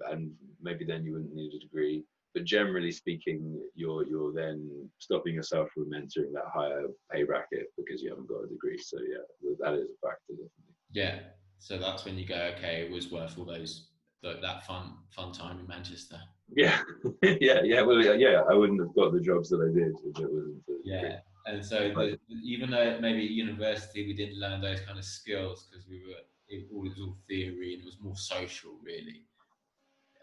Speaker 2: maybe then you wouldn't need a degree. But generally speaking, you're then stopping yourself from entering that higher pay bracket because you haven't got a degree. So yeah, that is a factor, definitely.
Speaker 1: Yeah. So that's when you go, okay, it was worth all that fun time in Manchester.
Speaker 2: Yeah, yeah. I wouldn't have got the jobs that I did if it wasn't for the degree.
Speaker 1: And so even though maybe at university we didn't learn those kind of skills because it was all theory and it was more social, really.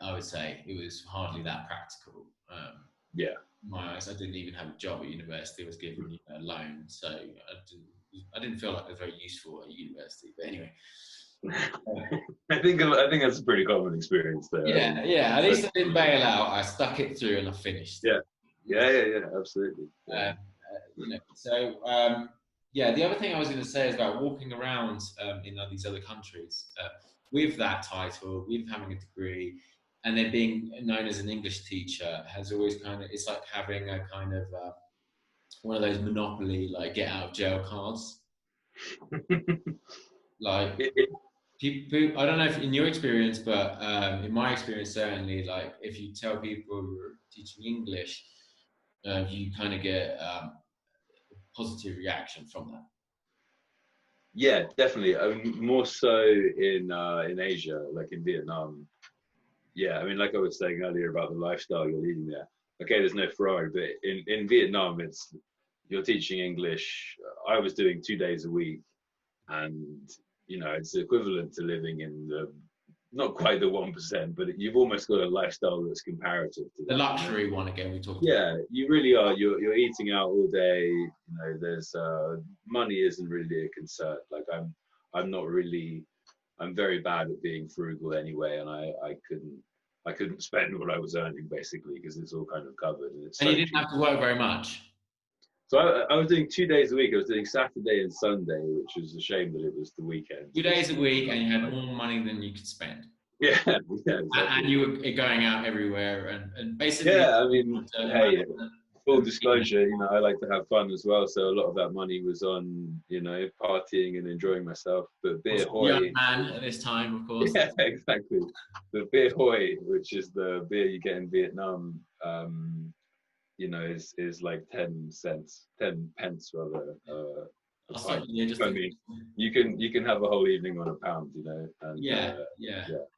Speaker 1: I would say it was hardly that practical. I didn't even have a job at university. I was given a loan, so I didn't feel like I was very useful at university. But anyway,
Speaker 2: I think that's a pretty common experience there.
Speaker 1: Yeah. At least I didn't bail out. I stuck it through and I finished.
Speaker 2: Yeah, absolutely.
Speaker 1: The other thing I was going to say is about walking around in these other countries with that title, with having a degree, and then being known as an English teacher has always it's like having a kind of one of those Monopoly, like get out of jail cards. Like people, I don't know if in your experience, but in my experience, certainly, like if you tell people you're teaching English, you kind of get a positive reaction from that.
Speaker 2: Yeah, definitely. I mean, more so in Asia, like in Vietnam. Yeah, I mean, like I was saying earlier about the lifestyle you're leading there. Okay, there's no Ferrari, but in Vietnam, you're teaching English. I was doing 2 days a week, and it's equivalent to living in not quite the 1%, but you've almost got a lifestyle that's comparative to
Speaker 1: the luxury one again. We talked.
Speaker 2: Yeah, you really are. You're eating out all day. There's money isn't really a concern. Like I'm very bad at being frugal anyway, and I couldn't spend what I was earning basically because it's all kind of covered.
Speaker 1: And you didn't have to work very much.
Speaker 2: So I was doing 2 days a week. I was doing Saturday and Sunday, which was a shame that it was the weekend.
Speaker 1: 2 days a week, and you had more money than you could spend.
Speaker 2: Yeah, exactly.
Speaker 1: And you were going out everywhere, and basically.
Speaker 2: Yeah, I mean, hey, full disclosure, I like to have fun as well. So a lot of that money was on, partying and enjoying myself. But 𝗵𝗲𝗄𝗧.
Speaker 1: Young man at this time, of course.
Speaker 2: Yeah, exactly. The 𝗵𝗲𝗄𝗧, which is the beer you get in Vietnam, is like 10 pence rather. I mean, you can have a whole evening on £1,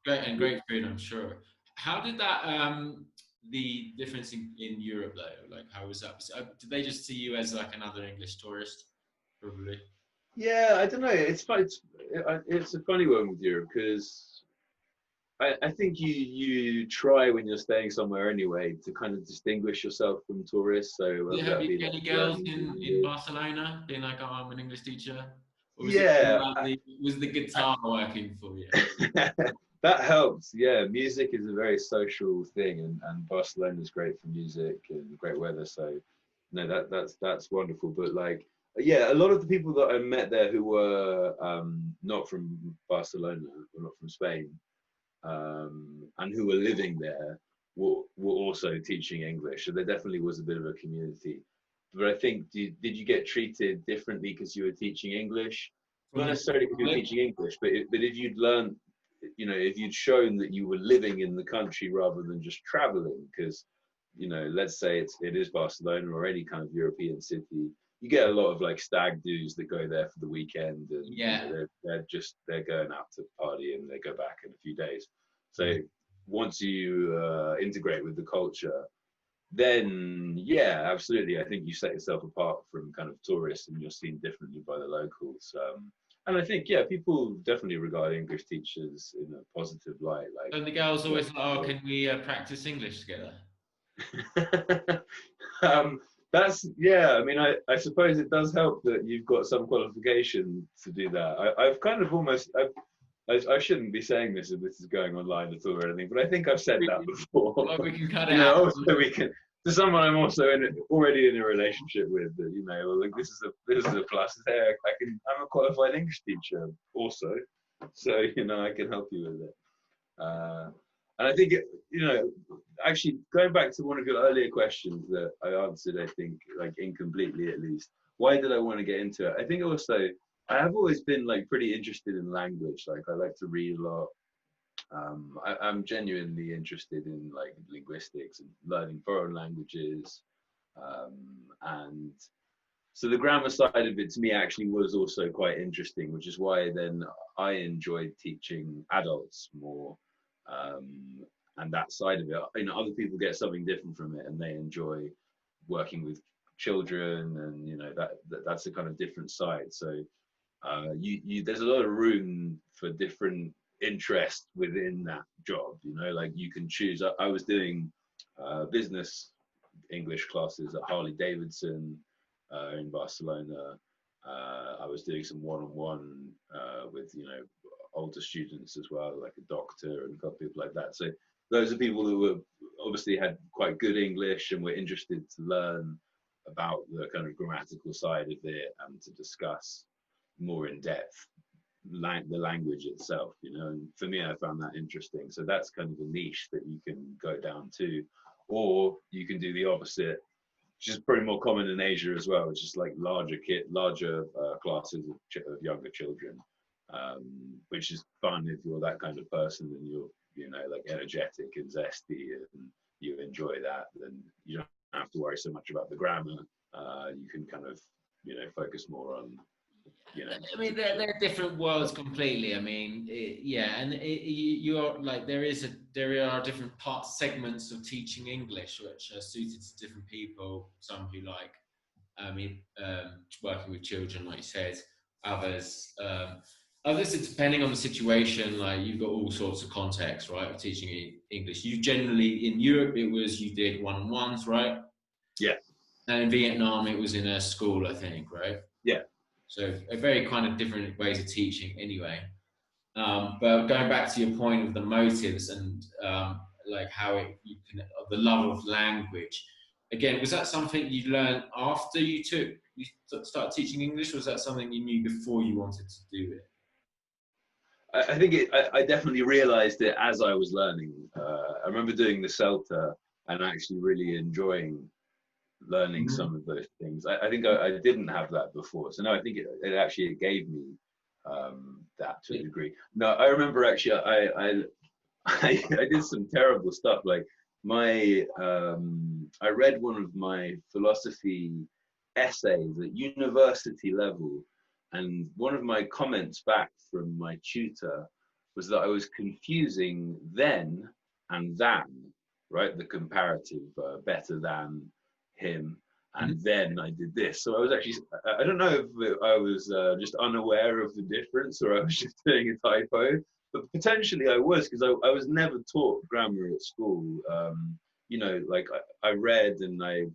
Speaker 2: and
Speaker 1: great food, I'm sure. How did that the difference in Europe though? Like, how was that? Did they just see you as like another English tourist, probably? Yeah,
Speaker 2: I don't know. It's a funny one with Europe because I think you try when you're staying somewhere anyway to kind of distinguish yourself from tourists. So
Speaker 1: did you have any girls in Barcelona being like, "Oh, I'm an English teacher"? Or was the guitar working for you?
Speaker 2: That helps. Yeah, music is a very social thing, and Barcelona is great for music and great weather. So no, that's wonderful. But like, yeah, a lot of the people that I met there who were not from Barcelona or not from Spain, and who were living there were also teaching English. So there definitely was a bit of a community. But I think, did you get treated differently because you were teaching English? Not necessarily because you were teaching English, but if you'd learned, you know, if you'd shown that you were living in the country rather than just traveling, because, you know, let's say it is Barcelona or any kind of European city, you get a lot of like stag do's that go there for the weekend, and
Speaker 1: yeah,
Speaker 2: you know, they're going out to party and they go back in a few days. So once you integrate with the culture, then yeah, absolutely, I think you set yourself apart from kind of tourists and you're seen differently by the locals. And I think, yeah, people definitely regard English teachers in a positive light. Like,
Speaker 1: and the girls always like, oh, can we practice English together?
Speaker 2: That's, yeah, I mean, I suppose it does help that you've got some qualification to do that. I've kind of almost, I shouldn't be saying this if this is going online at all or anything, but I think I've said that before.
Speaker 1: Well, we can cut it out.
Speaker 2: Also, we can, to someone I'm also already in a relationship with, that, you know, well, like, this is a plus. Hey, I'm a qualified English teacher also, so, you know, I can help you with it. And I think, you know, actually going back to one of your earlier questions that I answered, I think, like, incompletely at least, why did I want to get into it? I think also, I have always been like pretty interested in language. Like, I like to read a lot. I'm genuinely interested in like linguistics and learning foreign languages. And so the grammar side of it to me actually was also quite interesting, which is why then I enjoyed teaching adults more. And that side of it, you know, other people get something different from it and they enjoy working with children, and, you know, that's a kind of different side. So there's a lot of room for different interests within that job, you know, like you can choose. I was doing business English classes at Harley-Davidson in Barcelona. I was doing some one-on-one with, you know, older students as well, like a doctor and a couple of people like that. So those are people who were obviously had quite good English and were interested to learn about the kind of grammatical side of it and to discuss more in depth the language itself, you know. And for me, I found that interesting. So that's kind of a niche that you can go down to, or you can do the opposite, which is pretty more common in Asia as well, which is like larger classes of younger children, which is fun if you're that kind of person and you're, you know, like energetic and zesty and you enjoy that. Then you don't have to worry so much about the grammar. You can kind of, you know, focus more on, you know,
Speaker 1: I mean, they're different worlds completely. I mean, yeah, and you're like, there are different segments of teaching English which are suited to different people. Some who like, working with children, like you said. Others, it's depending on the situation. Like, you've got all sorts of contexts, right, of teaching English. You generally, in Europe, you did one-on-ones, right?
Speaker 2: Yeah.
Speaker 1: And in Vietnam, it was in a school, I think, right?
Speaker 2: Yeah.
Speaker 1: So a very kind of different ways of teaching anyway. But going back to your point of the motives and like how the love of language, again, was that something you learned after you started teaching English, or was that something you knew before you wanted to do it?
Speaker 2: I think I definitely realized it as I was learning. I remember doing the CELTA and actually really enjoying learning some of those things. I think I didn't have that before. So no, I think it gave me that to a degree. No, I remember actually I did some terrible stuff. Like I read one of my philosophy essays at university level, and one of my comments back from my tutor was that I was confusing then and than, right? The comparative, better than him, and then I did this. So I was actually, I don't know if I was just unaware of the difference or I was just doing a typo, but potentially I was, because I was never taught grammar at school. You know, like I read and I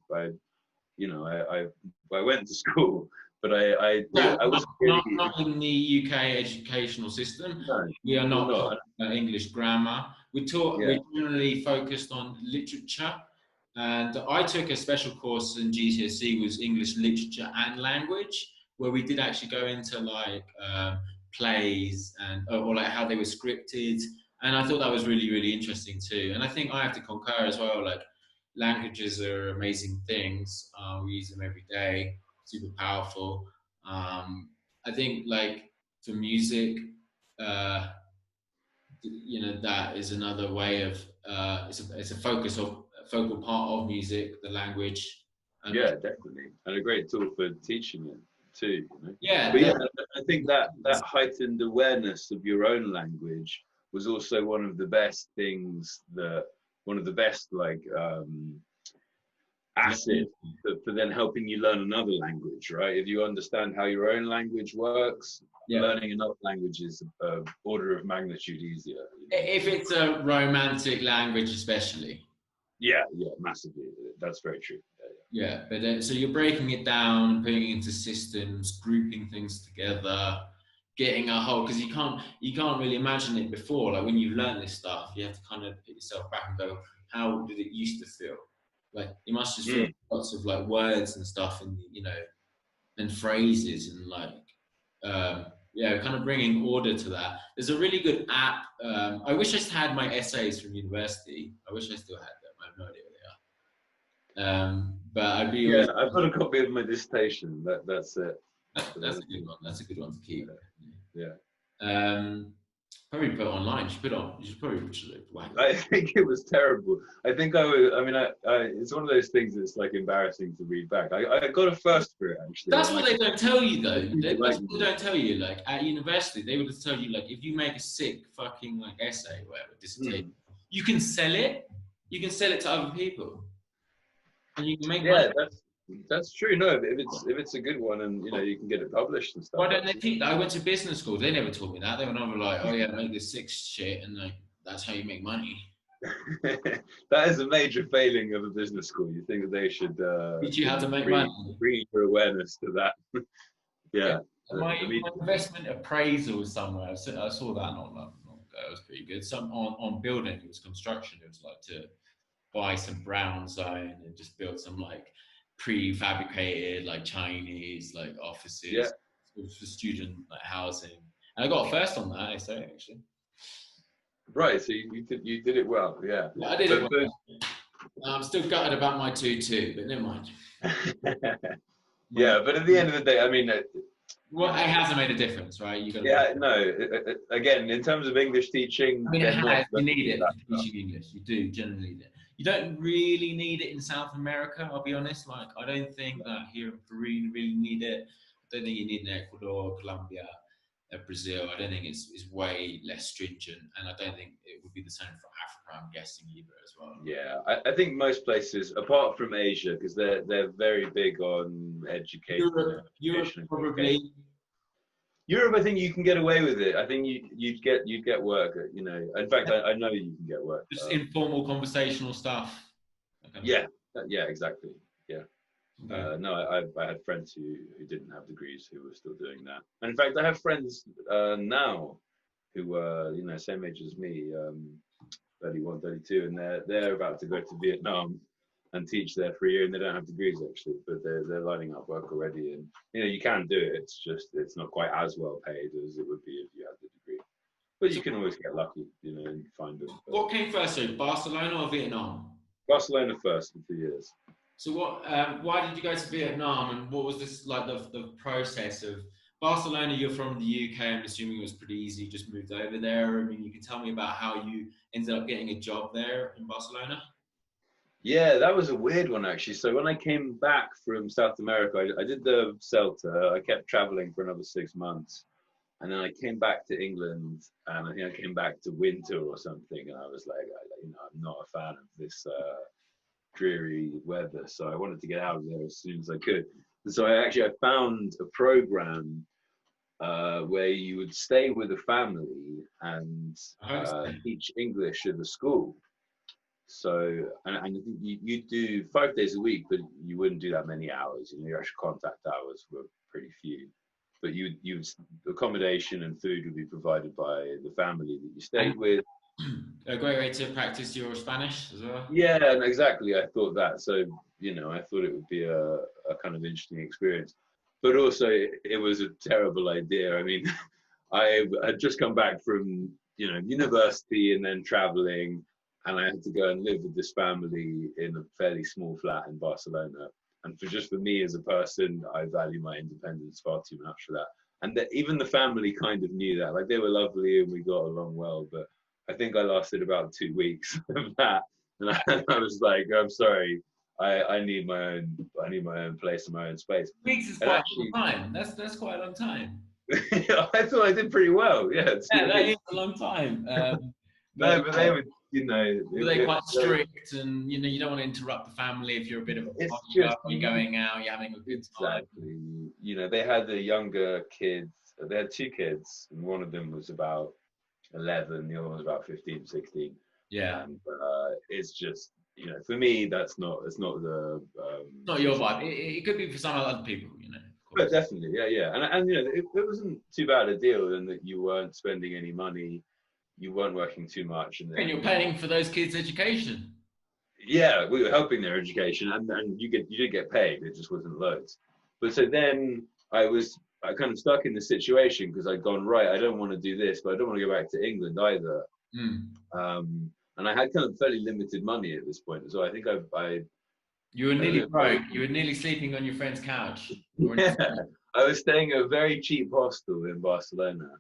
Speaker 2: went to school, but I was
Speaker 1: not in the UK educational system. No, we are not English grammar. We generally focused on literature And I took a special course in GCSE, was English Literature and Language, where we did actually go into like plays and or like how they were scripted. And I thought that was really, really interesting too. And I think I have to concur as well, like languages are amazing things. We use them every day, super powerful. I think like for music, you know, that is another way of, it's a focal part of music, the language. And
Speaker 2: yeah, definitely. And a great tool for teaching it too, you know?
Speaker 1: Yeah.
Speaker 2: But yeah, I think that heightened awareness of your own language was also one of the best things one of the best like assets for then helping you learn another language, right? If you understand how your own language works, learning another language is an order of magnitude easier.
Speaker 1: If it's a romantic language, especially.
Speaker 2: Yeah, massively. That's very true.
Speaker 1: Yeah, but so you're breaking it down, putting it into systems, grouping things together, getting a whole, because you can't really imagine it before. Like when you've learned this stuff, you have to kind of put yourself back and go, how did it used to feel? Like you must just feel lots of like words and stuff, and you know, and phrases and like kind of bringing order to that. There's a really good app. I wish I still had my essays from university. I wish I still had them. I have no idea where they are. But I'd be
Speaker 2: I've got a copy of my dissertation. That's it.
Speaker 1: That's a good one. That's a good one to keep.
Speaker 2: Yeah.
Speaker 1: Probably put it online. You should probably whack it.
Speaker 2: I think it was terrible. I think it's one of those things that's like embarrassing to read back. I got a first for it actually.
Speaker 1: That's what they don't tell you though. That's what they don't tell you. Like at university, they would just tell you like if you make a sick fucking like essay, whatever, dissertation, you can sell it. You can sell it to other people, and you can make money.
Speaker 2: That's true. No, if it's a good one, and you know you can get it published and stuff.
Speaker 1: Why don't they teach that? I went to business school. They never taught me that. They were never like, oh yeah, make this sick shit, and like that's how you make money.
Speaker 2: That is a major failing of a business school. You think that they should
Speaker 1: teach you how to make money?
Speaker 2: Bring your awareness to that.
Speaker 1: My investment appraisal somewhere. I saw that not long ago. It was pretty good. Some on building. It was construction. It was like to buy some brown zone and just build some like prefabricated like Chinese like offices for student like housing. And I got a first on that essay actually.
Speaker 2: Right, so you did it well, yeah.
Speaker 1: I did it well. I'm still gutted about my 2-2, but never mind.
Speaker 2: Yeah, but at the end of the day, I mean,
Speaker 1: well, it hasn't made a difference, right? You got.
Speaker 2: Yeah, no. Again, in terms of English teaching,
Speaker 1: I mean, you need it for teaching English. You do generally need it. You don't really need it in South America, I'll be honest. Like, I don't think that here in Peru you really need it. I don't think you need it in Ecuador, Colombia, Brazil. I don't think it's way less stringent, and I don't think it would be the same for Africa, I'm guessing, either as well.
Speaker 2: Yeah, I think most places, apart from Asia, because they're very big on education.
Speaker 1: Europe probably.
Speaker 2: Europe, I think you can get away with it. I think you'd get work. You know, in fact, I know you can get work.
Speaker 1: Just informal conversational stuff.
Speaker 2: Okay. Yeah, exactly. Yeah. Okay. No, I had friends who didn't have degrees who were still doing that. And in fact, I have friends now who were same age as me, 31, 32, and they're about to go to Vietnam and teach there for a year, and they don't have degrees actually, but they're lining up work already. And you can do it. It's just it's not quite as well paid as it would be if you had the degree. But you can always get lucky, and find them.
Speaker 1: What came first, so Barcelona or Vietnam?
Speaker 2: Barcelona first for 2 years.
Speaker 1: So why did you go to Vietnam, and what was this like the process of Barcelona? You're from the UK, I'm assuming it was pretty easy, you just moved over there. I mean, you can tell me about how you ended up getting a job there in Barcelona?
Speaker 2: Yeah, that was a weird one actually. So when I came back from South America, I did the CELTA. I kept traveling for another 6 months. And then I came back to England, and I think I came back to winter or something. And I was like, I'm not a fan of this dreary weather. So I wanted to get out of there as soon as I could. And so I found a program where you would stay with a family and teach English at the school. So, and I think you do 5 days a week, but you wouldn't do that many hours. Your actual contact hours were pretty few. But accommodation and food would be provided by the family that you stayed with.
Speaker 1: A great way to practice your Spanish as well.
Speaker 2: Yeah, and exactly. I thought that. So, you know, I thought it would be a kind of interesting experience. But also, it was a terrible idea. I mean, I had just come back from, you know, university and then traveling, and I had to go and live with this family in a fairly small flat in Barcelona. And for me as a person, I value my independence far too much for that. And even the family kind of knew that. Like, they were lovely and we got along well, but I think I lasted about 2 weeks of that. And I was like, I'm sorry, I need my own place and my own space.
Speaker 1: 2 weeks is quite a long time. That's quite a long time.
Speaker 2: I thought I did pretty well. Yeah,
Speaker 1: that is a long time.
Speaker 2: No, but they were, you know,
Speaker 1: were they quite strict, and you know, you don't want to interrupt the family if you're a bit of a you're going out, you're having a good time.
Speaker 2: Exactly. You know, they had the younger kids. They had 2 kids, and one of them was about 11, the other one was about 15, 16.
Speaker 1: Yeah.
Speaker 2: And it's just, you know, for me, it's not the
Speaker 1: not your vibe. It could be for some other people, you know.
Speaker 2: But definitely, yeah. And you know, it wasn't too bad a deal in that you weren't spending any money, you weren't working too much, and
Speaker 1: you're paying for those kids' education.
Speaker 2: Yeah, we were helping their education, and you did get paid. It just wasn't loads. But so then I kind of stuck in the situation because I'd gone, right, I don't want to do this, but I don't want to go back to England either. And I had kind of fairly limited money at this point, so I think
Speaker 1: you were nearly broke. You were nearly sleeping on your friend's couch.
Speaker 2: Yeah, I was staying at a very cheap hostel in Barcelona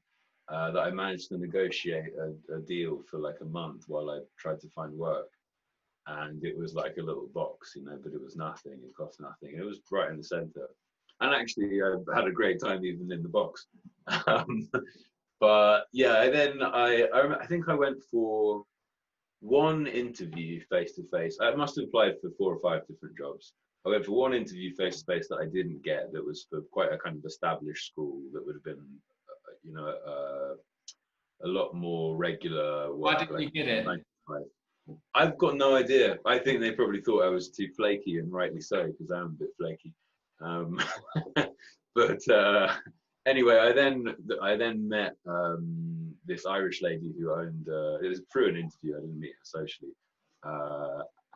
Speaker 2: that I managed to negotiate a deal for like a month while I tried to find work. And it was like a little box, you know, but it was nothing. It cost nothing. It was right in the center. And actually, I had a great time even in the box. But yeah, then I think I went for one interview face to face. I must have applied for 4 or 5 different jobs. I went for one interview face to face that I didn't get. That was for quite a kind of established school that would have been, you know, a lot more regular work.
Speaker 1: Why didn't you get it?
Speaker 2: I've got no idea. I think they probably thought I was too flaky, and rightly so, because I'm a bit flaky. But anyway, I then met this Irish lady who owned. It was through an interview. I didn't meet her socially,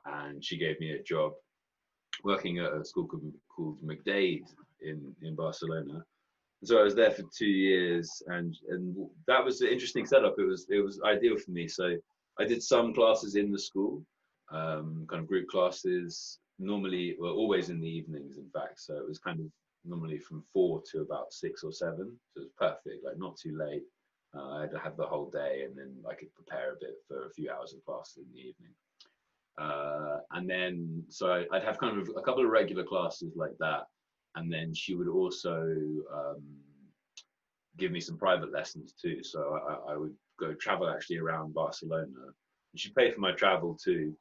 Speaker 2: and she gave me a job working at a school called 𝗵𝗲𝗲 in Barcelona. So I was there for 2 years, and that was an interesting setup. It was ideal for me. So I did some classes in the school, kind of group classes, normally, well, always in the evenings, in fact. So it was kind of normally from 4 to about 6 or 7. So it was perfect, like not too late. I had to have the whole day, and then I could prepare a bit for a few hours of class in the evening. And then, so I'd have kind of a couple of regular classes like that. And then she would also give me some private lessons too. So I would go travel actually around Barcelona. And she'd pay for my travel too.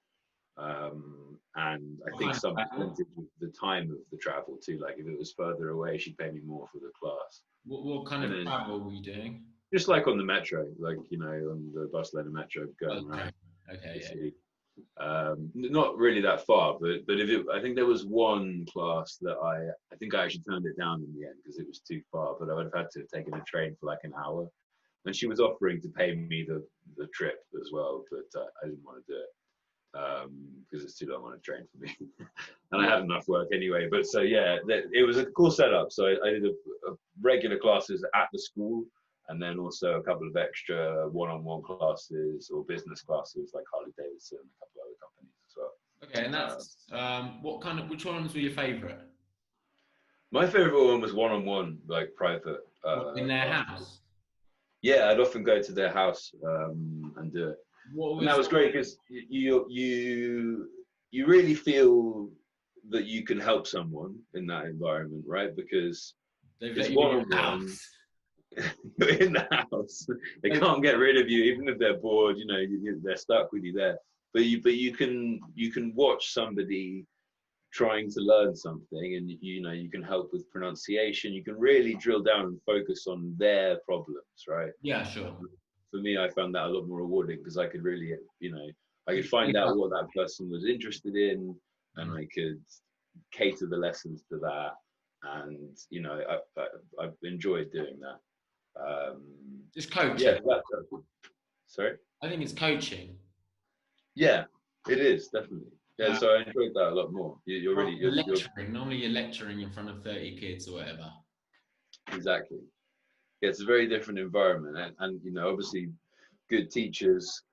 Speaker 2: And I think some percentage of the time of the travel too. Like if it was further away, she'd pay me more for the class.
Speaker 1: What kind of travel were you doing?
Speaker 2: Just like on the metro, like, you know, on the Barcelona metro going around.
Speaker 1: Okay,
Speaker 2: yeah. Not really that far, but I think there was one class that I think I actually turned it down in the end because it was too far, but I would have had to have taken a train for like an hour, and she was offering to pay me the trip as well, but I didn't want to do it because it's too long on a train for me. And I had enough work anyway. But so yeah, it was a cool setup. So I did a regular classes at the school, and then also a couple of extra one-on-one classes or business classes like Harley-Davidson and a couple of other companies as well.
Speaker 1: Okay, and that's which ones were your favorite?
Speaker 2: My favorite one was one-on-one, like private.
Speaker 1: In their house?
Speaker 2: Yeah, I'd often go to their house and do it. And that was great because you really feel that you can help someone in that environment, right? Because it's one-on-one. You're in the house. They can't get rid of you, even if they're bored. You know, they're stuck with you there. But you can watch somebody trying to learn something, and you can help with pronunciation. You can really drill down and focus on their problems, right?
Speaker 1: Yeah, sure.
Speaker 2: For me, I found that a lot more rewarding because I could really, I could find out what that person was interested in, and I could cater the lessons to that. And I've enjoyed doing that.
Speaker 1: Just coaching.
Speaker 2: Yeah. Sorry.
Speaker 1: I think it's coaching.
Speaker 2: Yeah, it is definitely. Yeah, so I enjoyed that a lot more.
Speaker 1: Normally you're lecturing in front of 30 kids or whatever.
Speaker 2: Exactly. Yeah, it's a very different environment, and you know, obviously, good teachers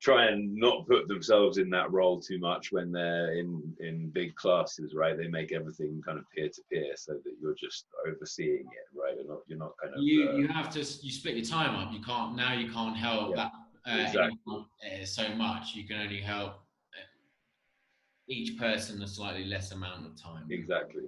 Speaker 2: try and not put themselves in that role too much when they're in big classes, right? They make everything kind of peer to peer, so that you're just overseeing it, right? You're not kind of
Speaker 1: you have to split your time up. You can't help that
Speaker 2: exactly.
Speaker 1: so much. You can only help each person a slightly less amount of time.
Speaker 2: Exactly.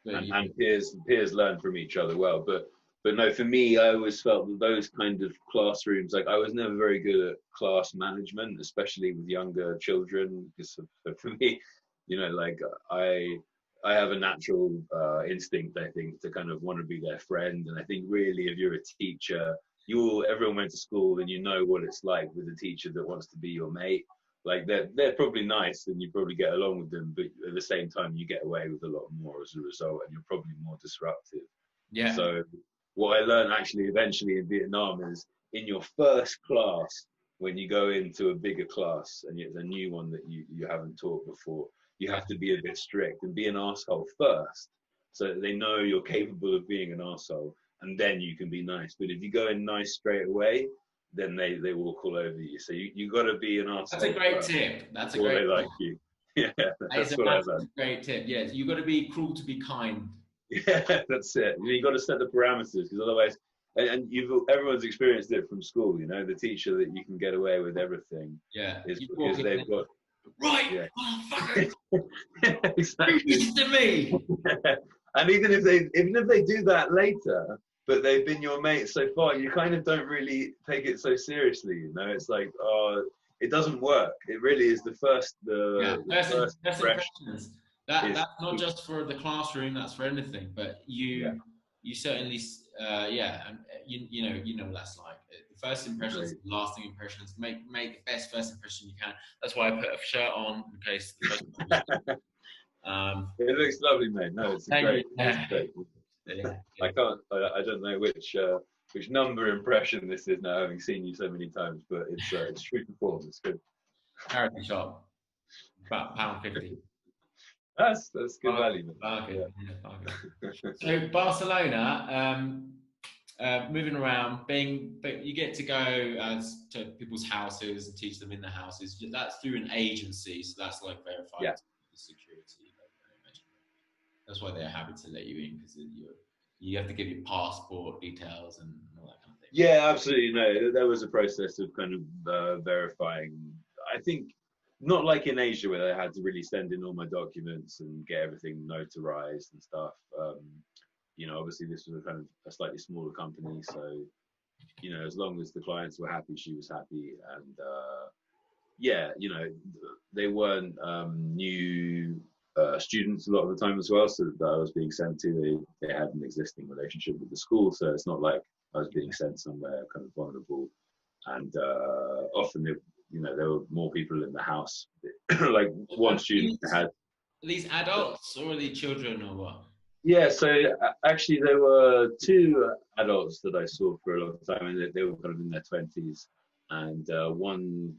Speaker 1: But
Speaker 2: and peers learn from each other well, but no, for me, I always felt that those kind of classrooms, like I was never very good at class management, especially with younger children, because for me, you know, like I have a natural instinct, I think, to kind of want to be their friend. And I think really, if you're a teacher, everyone went to school and you know what it's like with a teacher that wants to be your mate. Like they're probably nice and you probably get along with them, but at the same time you get away with a lot more as a result, and you're probably more disruptive.
Speaker 1: Yeah.
Speaker 2: So what I learned actually eventually in Vietnam is in your first class, when you go into a bigger class and it's a new one that you haven't taught before, you have to be a bit strict and be an arsehole first, so that they know you're capable of being an arsehole, and then you can be nice. But if you go in nice straight away, then they walk all over you. So you got to be an arsehole.
Speaker 1: That's a great tip. That's a great
Speaker 2: tip. They
Speaker 1: tip.
Speaker 2: like you. Yeah, that's what I learned.
Speaker 1: Great tip. Yeah, you got to be cruel to be kind.
Speaker 2: Yeah, that's it. You got to set the parameters, because otherwise, and everyone's experienced it from school. You know, the teacher that you can get away with everything.
Speaker 1: Yeah,
Speaker 2: is because they've got
Speaker 1: right.
Speaker 2: Yeah.
Speaker 1: Motherfucker.
Speaker 2: Exactly.
Speaker 1: Listen to me.
Speaker 2: And even if they do that later, but they've been your mate so far, you kind of don't really take it so seriously. You know, it's like, oh, it doesn't work. It really is the first
Speaker 1: impressions. That's not just for the classroom. That's for anything. But you certainly, and you know what that's like. The first impressions, lasting impressions. Make the best first impression you can. That's why I put a shirt on in case.
Speaker 2: It looks lovely, mate. No, it's great. It's great.
Speaker 1: Yeah.
Speaker 2: I don't know which number impression this is now, having seen you so many times, but it's true to form. It's good.
Speaker 1: Charity shop, about £1.50.
Speaker 2: That's good value.
Speaker 1: Bargain. So Barcelona, moving around, but you get to go to people's houses and teach them in the houses. That's through an agency, so that's like verified security. That's why they're happy to let you in, because you have to give your passport details and all that kind of thing.
Speaker 2: Yeah, absolutely. No, there was a process of kind of verifying. I think not like in Asia, where I had to really send in all my documents and get everything notarized and stuff. You know, obviously this was a slightly smaller company, so you know, as long as the clients were happy, she was happy, and you know, they weren't new students a lot of the time as well, so that I was being sent to, they had an existing relationship with the school, so it's not like I was being sent somewhere kind of vulnerable. And often, you know, there were more people in the house. Like one student had.
Speaker 1: Are these adults or are they children or what?
Speaker 2: Yeah, so actually there were two adults that I saw for a long time, and they were kind of in their 20s, and one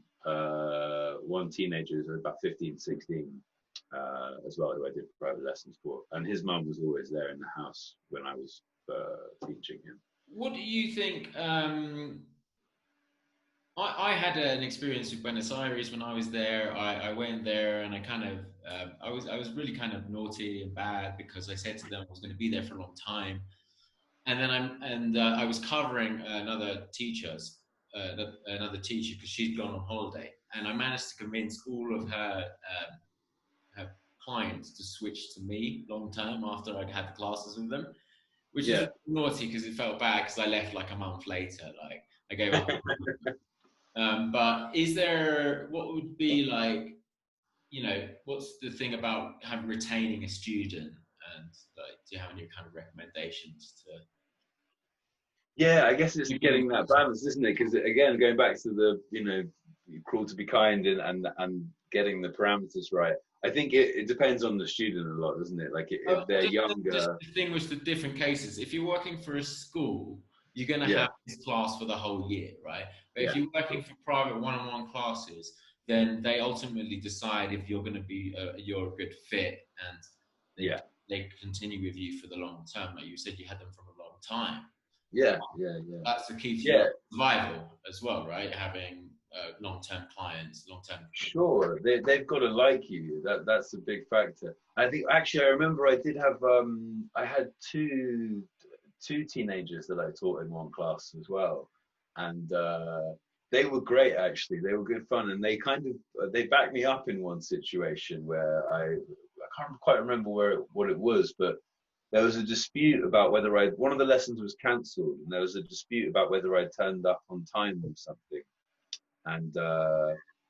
Speaker 2: teenager, about 15, 16. As well, who I did private lessons for, and his mum was always there in the house when I was teaching him.
Speaker 1: What do you think? I had an experience with Buenos Aires when I was there. I went there and I kind of I was really kind of naughty and bad, because I said to them I was going to be there for a long time, and then I was covering another teacher because she'd gone on holiday, and I managed to convince all of her clients to switch to me long term after I'd had the classes with them, which is naughty because it felt bad because I left like a month later. Like I gave up. But what would be like, you know, what's the thing about retaining a student, and like, do you have any kind of recommendations to?
Speaker 2: Yeah, I guess it's getting that balance, isn't it? Because again, going back to the, you know, cruel to be kind and getting the parameters right. I think it depends on the student a lot, doesn't it? Like if they're younger.
Speaker 1: Just distinguish the different cases. If you're working for a school, you're going to have this class for the whole year, right? But if you're working for private one-on-one classes, then they ultimately decide if you're going to be you're a good fit, and they continue with you for the long term. Like you said, you had them from a long time. That's the key to your survival as well, right? Having long-term clients, long-term.
Speaker 2: Sure, they've got to like you. That's a big factor. I think actually I remember I did have I had two teenagers that I taught in one class as well, and they were great actually. They were good fun, and they kind of they backed me up in one situation where I can't quite remember what it was, but there was a dispute about whether one of the lessons was cancelled, and there was a dispute about whether I turned up on time or something. And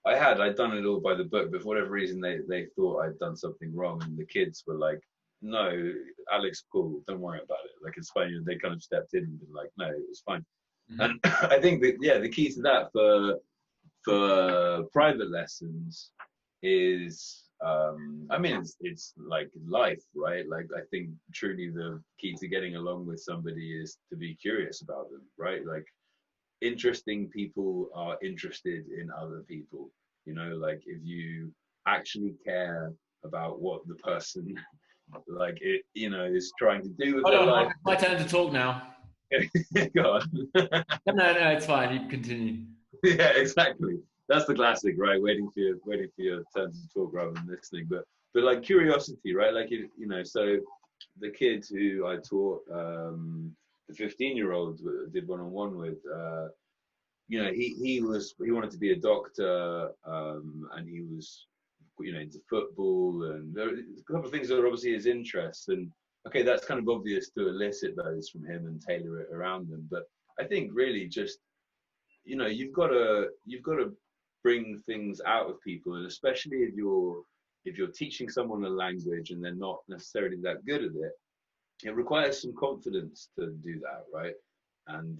Speaker 2: I'd done it all by the book, but for whatever reason they thought I'd done something wrong, and the kids were like, no, Alex, cool, don't worry about it, like it's fine. And they kind of stepped in and been like, no, it was fine. And I think that the key to that for private lessons is I mean it's like life, right? Like I think truly the key to getting along with somebody is to be curious about them, right? Like interesting people are interested in other people, you know, like if you actually care about what the person like it, you know, is trying to do with their life.
Speaker 1: My turn to talk now.
Speaker 2: Go on.
Speaker 1: No, it's fine, you can continue.
Speaker 2: Yeah, exactly. That's the classic, right? Waiting for your turn to talk rather than listening. But like curiosity, right? Like you know, so the kid who I taught, the 15-year-old did one-on-one with, you know, he wanted to be a doctor, and he was, you know, into football, and there are a couple of things that are obviously his interests, and okay, that's kind of obvious to elicit those from him and tailor it around them. But I think really just, you know, you've got to bring things out of people, and especially if you're teaching someone a language and they're not necessarily that good at it, it requires some confidence to do that, right? And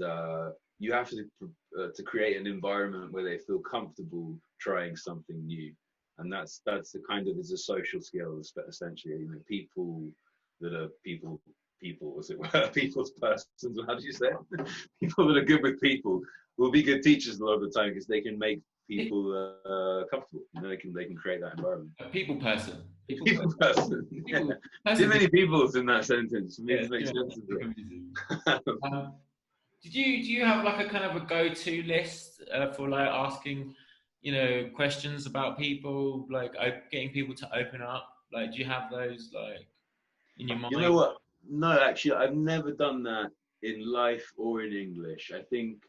Speaker 2: you have to create an environment where they feel comfortable trying something new, and that's the kind of, is a social skill essentially. You know, people that are people as it were, people's persons. How do you say it? People that are good with people will be good teachers a lot of the time because they can make people comfortable. You know, they can create that environment.
Speaker 1: A people person.
Speaker 2: People person. Yeah. Too many peoples in that sentence for me to make sense of it.
Speaker 1: Do you have like a kind of a go-to list for like asking, you know, questions about people, like getting people to open up? Like, do you have those like in your mind?
Speaker 2: You know what? No, actually, I've never done that in life or in English. I think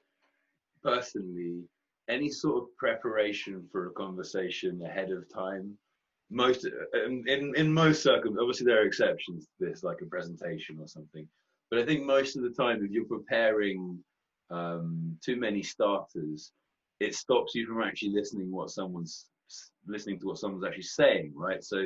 Speaker 2: personally, any sort of preparation for a conversation ahead of time, in most circumstances, obviously there are exceptions to this, like a presentation or something, but I think most of the time, if you're preparing too many starters, it stops you from actually listening to what someone's actually saying, right? So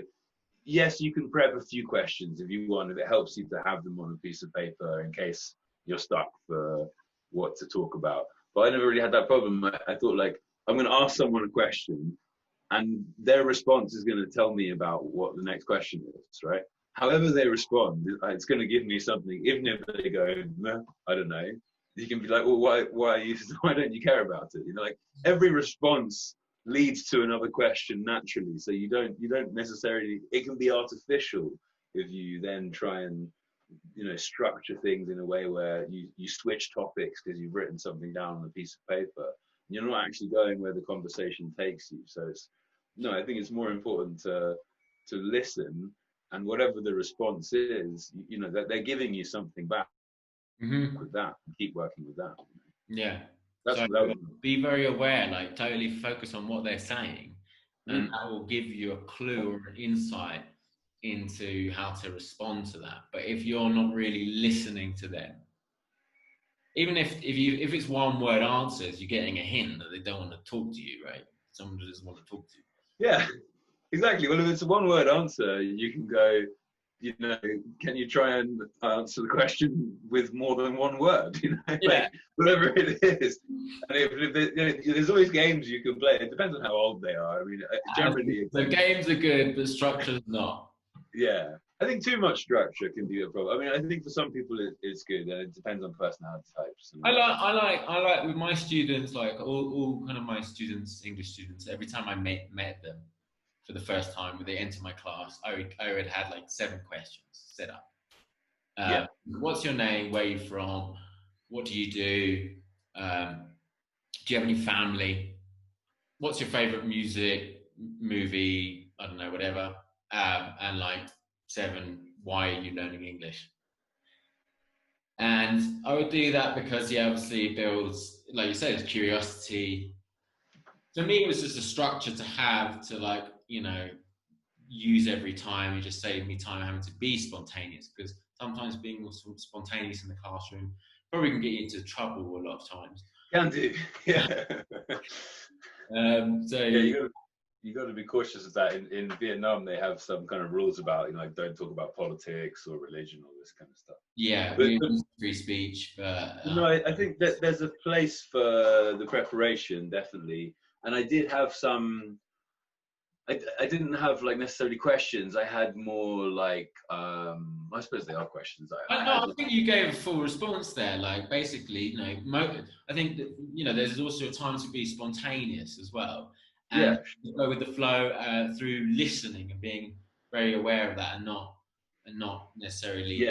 Speaker 2: yes, you can prep a few questions if you want, if it helps you to have them on a piece of paper in case you're stuck for what to talk about. But I never really had that problem. I thought, like, I'm going to ask someone a question and their response is going to tell me about what the next question is, right? However they respond, it's going to give me something. Even if they go, no, I don't know, you can be like, well, why don't you care about it? You know, like every response leads to another question naturally. So you don't necessarily, it can be artificial if you then try and, you know, structure things in a way where you switch topics because you've written something down on a piece of paper. You're not actually going where the conversation takes you. So I think it's more important to listen, and whatever the response is, you know, that they're giving you something back with that. Keep working with that.
Speaker 1: Yeah.
Speaker 2: So
Speaker 1: be very aware, like totally focus on what they're saying, and that will give you a clue or an insight into how to respond to that. But if you're not really listening to them, even if it's one word answers, you're getting a hint that they don't want to talk to you, right? Someone doesn't want to talk to you.
Speaker 2: Yeah, exactly. Well, if it's a one word answer, you can go, you know, can you try and answer the question with more than one word? You know,
Speaker 1: yeah.
Speaker 2: Like, whatever it is. And if you know, there's always games you can play. It depends on how old they are. I mean, generally.
Speaker 1: The games are good, but structure's not.
Speaker 2: Yeah, I think too much structure can be a problem. I mean, I think for some people it's good, and it depends on personality types.
Speaker 1: I like with my students, like all kind of my students, English students. Every time I met them for the first time, when they enter my class, I would had like 7 questions set up.
Speaker 2: Yeah.
Speaker 1: What's your name? Where are you from? What do you do? Do you have any family? What's your favorite music, movie? I don't know, whatever. And like 7, why are you learning English? And I would do that because, yeah, obviously it builds, like you said, it's curiosity. For me, it was just a structure to have to, like, you know, use every time. It just saved me time having to be spontaneous, because sometimes being spontaneous in the classroom probably can get you into trouble a lot of times.
Speaker 2: Can do, yeah.
Speaker 1: So
Speaker 2: yeah, you got to be cautious of that. In Vietnam, they have some kind of rules about, you know, like, don't talk about politics or religion, all this kind of stuff.
Speaker 1: Yeah,
Speaker 2: but
Speaker 1: free speech. But
Speaker 2: no, I think that there's a place for the preparation, definitely. And I did have some. I didn't have like necessarily questions. I had more like I suppose they are questions.
Speaker 1: I think you gave a full response there. Like, basically, you know, I think that, you know, there's also a time to be spontaneous as well, and go with the flow through listening and being very aware of that, and not necessarily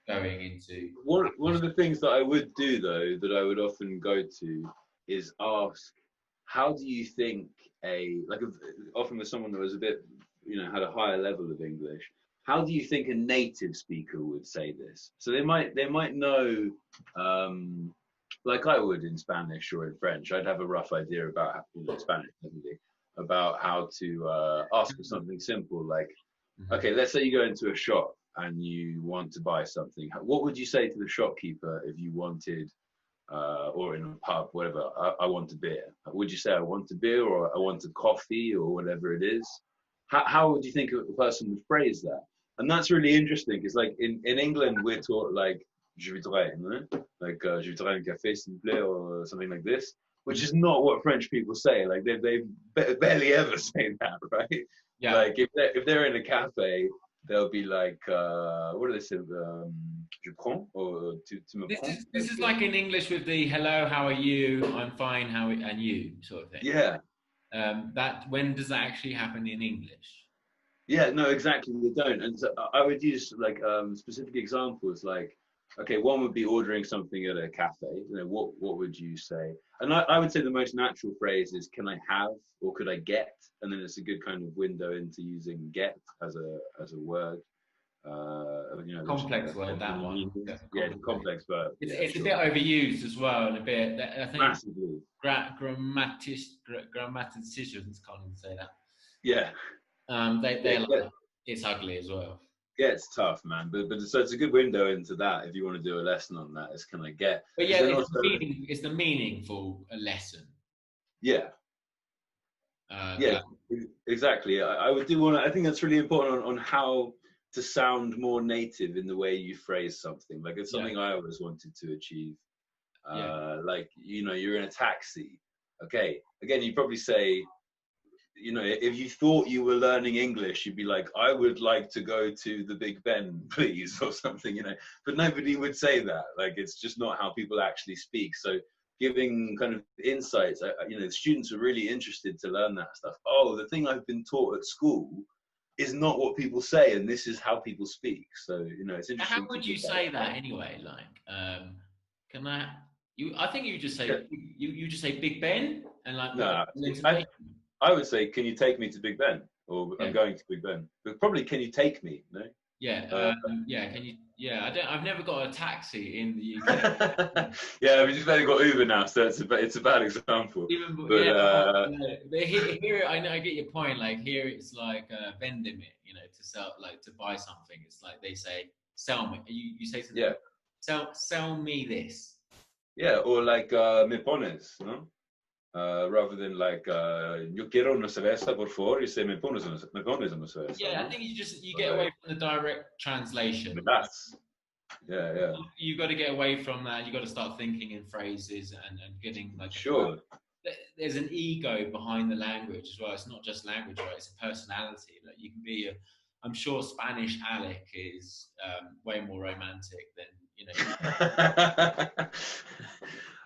Speaker 1: going into.
Speaker 2: One of the things that I would do, though, that I would often go to is ask, how do you think often with someone that was a bit, you know, had a higher level of English, how do you think a native speaker would say this? So they might know, like I would in Spanish or in French. I'd have a rough idea about, you know, Spanish, about how to ask for something simple, like, okay, let's say you go into a shop and you want to buy something. What would you say to the shopkeeper if you wanted, or in a pub, whatever, I want a beer? Would you say I want a beer, or I want a coffee, or whatever it is? How would you think a person would phrase that? And that's really interesting, because like in England, we're taught like, je voudrais, like je voudrais un café, s'il vous plaît, or something like this, which is not what French people say. Like they barely ever say that, right? Yeah. Like if they're in a cafe, they'll be like, what do they say? Je prends, or tu me prends?
Speaker 1: This is like in English with the hello, how are you? I'm fine, and you sort of thing.
Speaker 2: Yeah.
Speaker 1: When does that actually happen in English?
Speaker 2: Yeah, no, exactly. They don't. And so I would use like specific examples. Like, okay, one would be ordering something at a cafe. You know, what would you say? And I would say the most natural phrase is, can I have, or could I get? And then it's a good kind of window into using get as a word. You know,
Speaker 1: complex word, that one.
Speaker 2: Yeah, complex verb.
Speaker 1: It's a bit overused as well, and a bit. I think
Speaker 2: massively.
Speaker 1: Grammaticians can't even say that.
Speaker 2: Yeah.
Speaker 1: They're like, it's ugly as well.
Speaker 2: Yeah, it's tough, man. But so it's a good window into that if you want to do a lesson on that. Is, can I get?
Speaker 1: But yeah, it's the meaningful lesson.
Speaker 2: Yeah. Yeah, exactly. I would do one. I think that's really important on how to sound more native in the way you phrase something. Like, it's something I always wanted to achieve. Like, you know, you're in a taxi. Okay. Again, you'd probably say, you know, if you thought you were learning English, you'd be like, I would like to go to the Big Ben, please, or something, you know. But nobody would say that. Like, it's just not how people actually speak. So giving kind of insights, you know, the students are really interested to learn that stuff. Oh, the thing I've been taught at school is not what people say, and this is how people speak. So, you know, it's interesting.
Speaker 1: How would you say that anyway? Like, I think you just say, you just say Big Ben, and like,
Speaker 2: no, I would say, can you take me to Big Ben? Or I'm going to Big Ben. But probably, can you take me? No?
Speaker 1: Yeah, can you? Yeah, I've never got a taxi in the UK.
Speaker 2: Yeah, we just only got Uber now, so it's a bad example.
Speaker 1: But here, I get your point. Like, here it's like vending it, you know, to sell, like to buy something. It's like they say, sell me. You say something. Yeah. Sell me this.
Speaker 2: Yeah, or like me pones, no? Rather than like yo quiero una cerveza por favor, you say me pones una cerveza.
Speaker 1: Yeah, I think you get away from the direct translation.
Speaker 2: That's yeah.
Speaker 1: You've got to get away from that. You've got to start thinking in phrases and getting like.
Speaker 2: Sure.
Speaker 1: There's an ego behind the language as well. It's not just language, right? It's a personality. Like, you can be I'm sure Spanish Alec is way more romantic than, you know.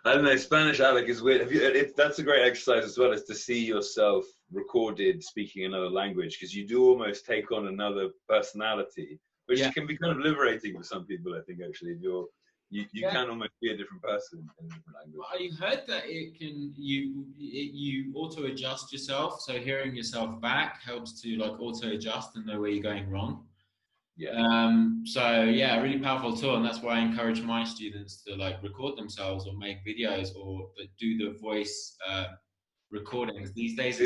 Speaker 2: I don't know. Spanish Alec is weird. That's a great exercise as well, is to see yourself recorded speaking another language, because you do almost take on another personality, which can be kind of liberating for some people. I think actually, you can almost be a different person in a different language.
Speaker 1: I heard that it can you auto adjust yourself, so hearing yourself back helps to like auto adjust and know where you're going wrong. So yeah, really powerful tool, and that's why I encourage my students to like record themselves or make videos or do the voice recordings. These days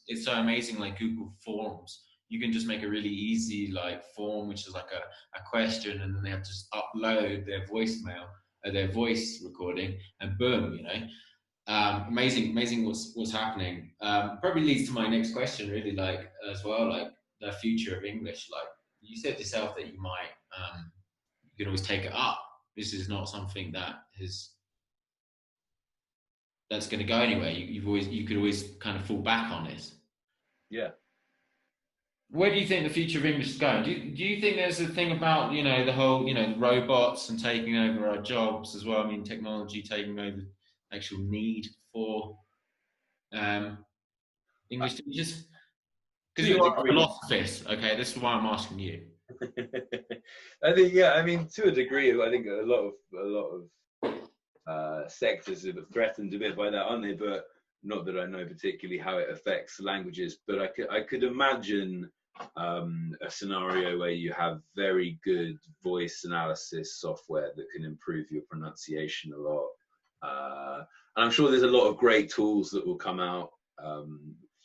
Speaker 1: it's so amazing, like Google Forms. You can just make a really easy like form, which is like a question, and then they have to just upload their voicemail, their voice recording, and boom, you know. Amazing what's happening. Probably leads to my next question, really, like as well, like the future of English. Like you said yourself that you might, you can always take it up. This is not something that's going to go anywhere. You could always kind of fall back on this.
Speaker 2: Yeah.
Speaker 1: Where do you think the future of English is going? Do you think there's a thing about, you know, the whole, you know, robots and taking over our jobs as well? I mean, technology taking over the actual need for English teachers? Because you're a philosophist, okay? This is why I'm asking you.
Speaker 2: I think, yeah, I mean, to a degree, I think a lot of sectors are threatened a bit by that, aren't they? But not that I know particularly how it affects languages, but I could imagine a scenario where you have very good voice analysis software that can improve your pronunciation a lot. And I'm sure there's a lot of great tools that will come out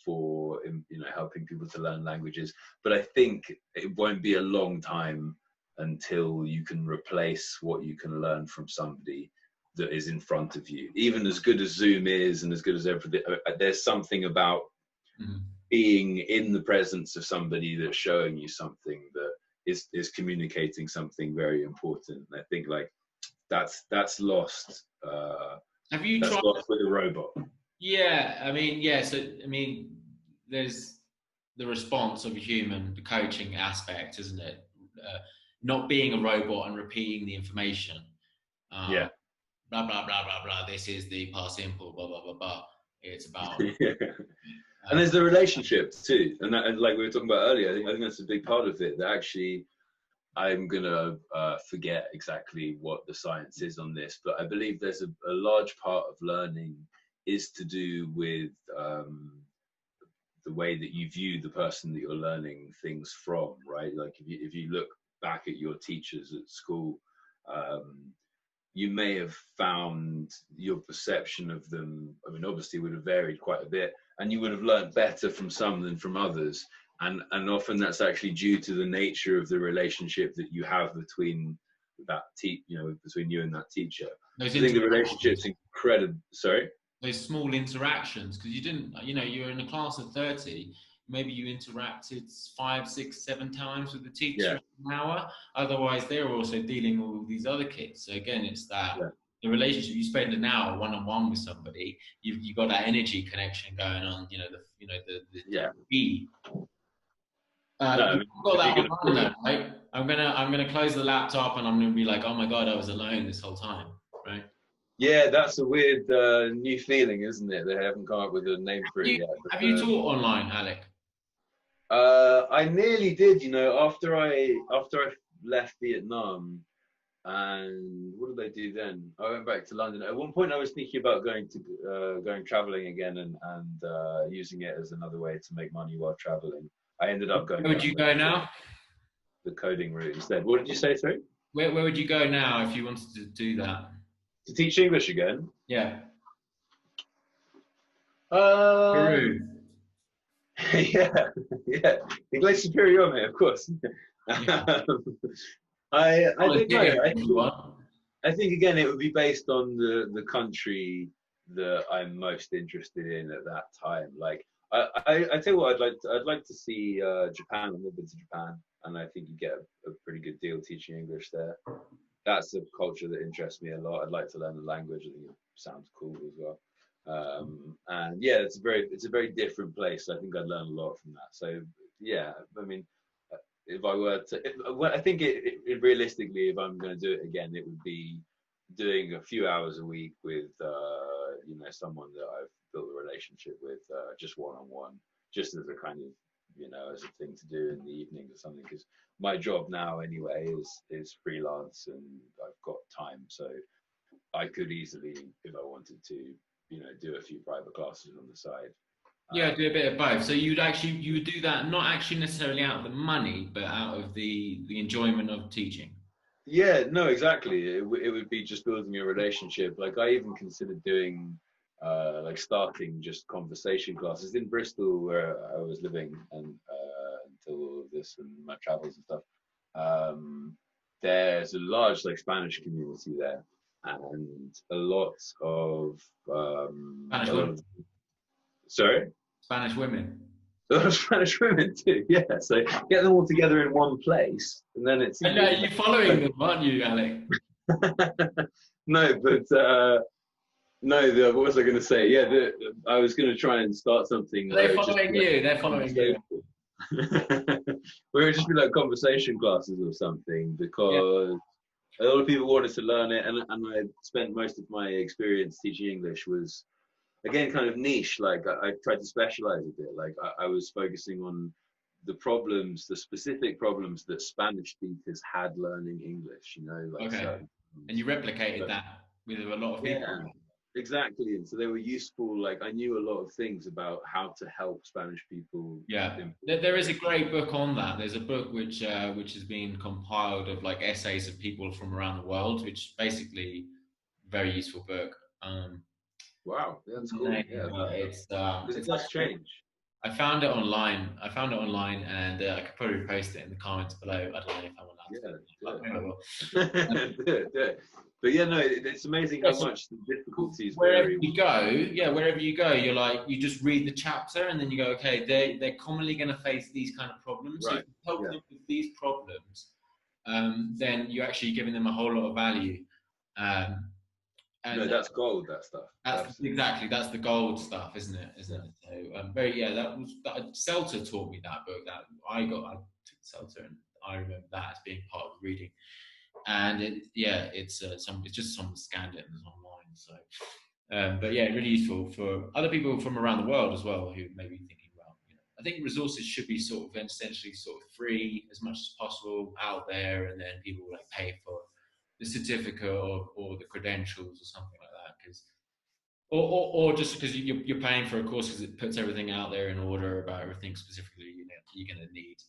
Speaker 2: for, you know, helping people to learn languages. But I think it won't be a long time until you can replace what you can learn from somebody that is in front of you. Even as good as Zoom is and as good as everything, there's something about being in the presence of somebody that's showing you something that is communicating something very important. And I think like that's lost.
Speaker 1: Have you tried
Speaker 2: lost with a robot?
Speaker 1: Yeah, I mean, yeah. So I mean, there's the response of a human, the coaching aspect, isn't it? Not being a robot and repeating the information.
Speaker 2: Yeah.
Speaker 1: Blah blah blah blah blah. This is the past simple. Blah blah blah blah. It's about.
Speaker 2: And there's the relationship too, and like we were talking about earlier. I think that's a big part of it. That actually, I'm gonna forget exactly what the science is on this, but I believe there's a large part of learning is to do with the way that you view the person that you're learning things from, right? Like if you look back at your teachers at school, you may have found your perception of them, I mean, obviously would have varied quite a bit, and you would have learned better from some than from others. And often that's actually due to the nature of the relationship that you have between between you and that teacher. I think the relationship's incredible. Sorry?
Speaker 1: Those small interactions, because you didn't, you know, you're in a class of 30, maybe you interacted 5, 6, 7 times with the teacher in an hour. Otherwise, they're also dealing with all these other kids. So again, it's that the relationship. You spend an hour one-on-one with somebody, you've got that energy connection going on. You know, the key. Right? I'm gonna close the laptop and I'm gonna be like, oh my god, I was alone this whole time, right?
Speaker 2: Yeah, that's a weird new feeling, isn't it? They haven't come up with a name for it yet.
Speaker 1: Have you taught online, Alec?
Speaker 2: I nearly did, you know, after I left Vietnam. And what did I do then? I went back to London. At one point, I was thinking about going traveling again and using it as another way to make money while traveling. I ended up going.
Speaker 1: Where would you go now?
Speaker 2: The coding route instead. What did you say, sorry?
Speaker 1: Where would you go now if you wanted to do that?
Speaker 2: To teach English again?
Speaker 1: Yeah.
Speaker 2: Peru. yeah. 𝗂𝗏𝗄𝗏𝗧 𝗏𝗏𝗏𝗏, of course. I think again it would be based on the country that I'm most interested in at that time. Like I tell you what, I'd like to see Japan. I've never been to Japan, and I think you get a pretty good deal teaching English there. That's a culture that interests me a lot. I'd like to learn the language. I think it sounds cool as well. And yeah, it's a very different place. I think I'd learn a lot from that. So yeah, I mean, if I were to, well, I think it realistically, if I'm going to do it again, it would be doing a few hours a week with, you know, someone that I've built a relationship with, just one-on-one, just as a kind of, you know, as a thing to do in the evenings or something. Because my job now anyway is freelance, and I've got time, so I could easily, if I wanted to, you know, do a few private classes on the side.
Speaker 1: Yeah, do a bit of both. So you would do that not actually necessarily out of the money, but out of the enjoyment of teaching.
Speaker 2: Yeah, no, exactly. It would be just building a relationship. Like I even considered doing, like starting just conversation classes in Bristol, where I was living, and until all of this and my travels and stuff. There's a large like Spanish community there, and a lot of
Speaker 1: Spanish women.
Speaker 2: Sorry.
Speaker 1: Spanish women.
Speaker 2: A lot of Spanish women too, yeah. So get them all together in one place, and then it's.
Speaker 1: I know you're following them, aren't you, Alec?
Speaker 2: No, but no. What was I going to say? Yeah, I was going to try and start something.
Speaker 1: They're following you. They're following you.
Speaker 2: We would just be like conversation classes or something, because a lot of people wanted to learn it, and I spent most of my experience teaching English was, again, kind of niche. Like I tried to specialize a bit. Like I was focusing on the specific problems that Spanish speakers had learning English, you know. Like,
Speaker 1: okay.
Speaker 2: So,
Speaker 1: and you replicated that with a lot of people.
Speaker 2: Yeah, exactly. And so they were useful. Like I knew a lot of things about how to help Spanish people.
Speaker 1: Yeah, there is a great book on that. There's a book which has been compiled of like essays of people from around the world, which basically very useful book.
Speaker 2: Wow, that's cool. Yeah,
Speaker 1: it's
Speaker 2: does change.
Speaker 1: I found it online. And I could probably post it in the comments below. I don't know if I'm allowed to.
Speaker 2: Do it. But yeah, no, it's amazing how much the difficulties
Speaker 1: wherever
Speaker 2: vary.
Speaker 1: Wherever you go, you're like, you just read the chapter and then you go, okay, they're commonly going to face these kind of problems.
Speaker 2: Right.
Speaker 1: So if you help them with these problems, then you're actually giving them a whole lot of value. And
Speaker 2: no, that's gold. That stuff.
Speaker 1: That's the gold stuff, isn't it? So, 𝗪𝗏 taught me that book. That I took 𝗪𝗏, and I remember that as being part of the reading. And it's just someone scanned it and it's online. So, but yeah, really useful for other people from around the world as well who may be thinking about. You know, I think resources should be sort of essentially sort of free as much as possible out there, and then people like pay for the certificate or the credentials or something like that, because or just because you're paying for a course because it puts everything out there in order about everything specifically you're going to need.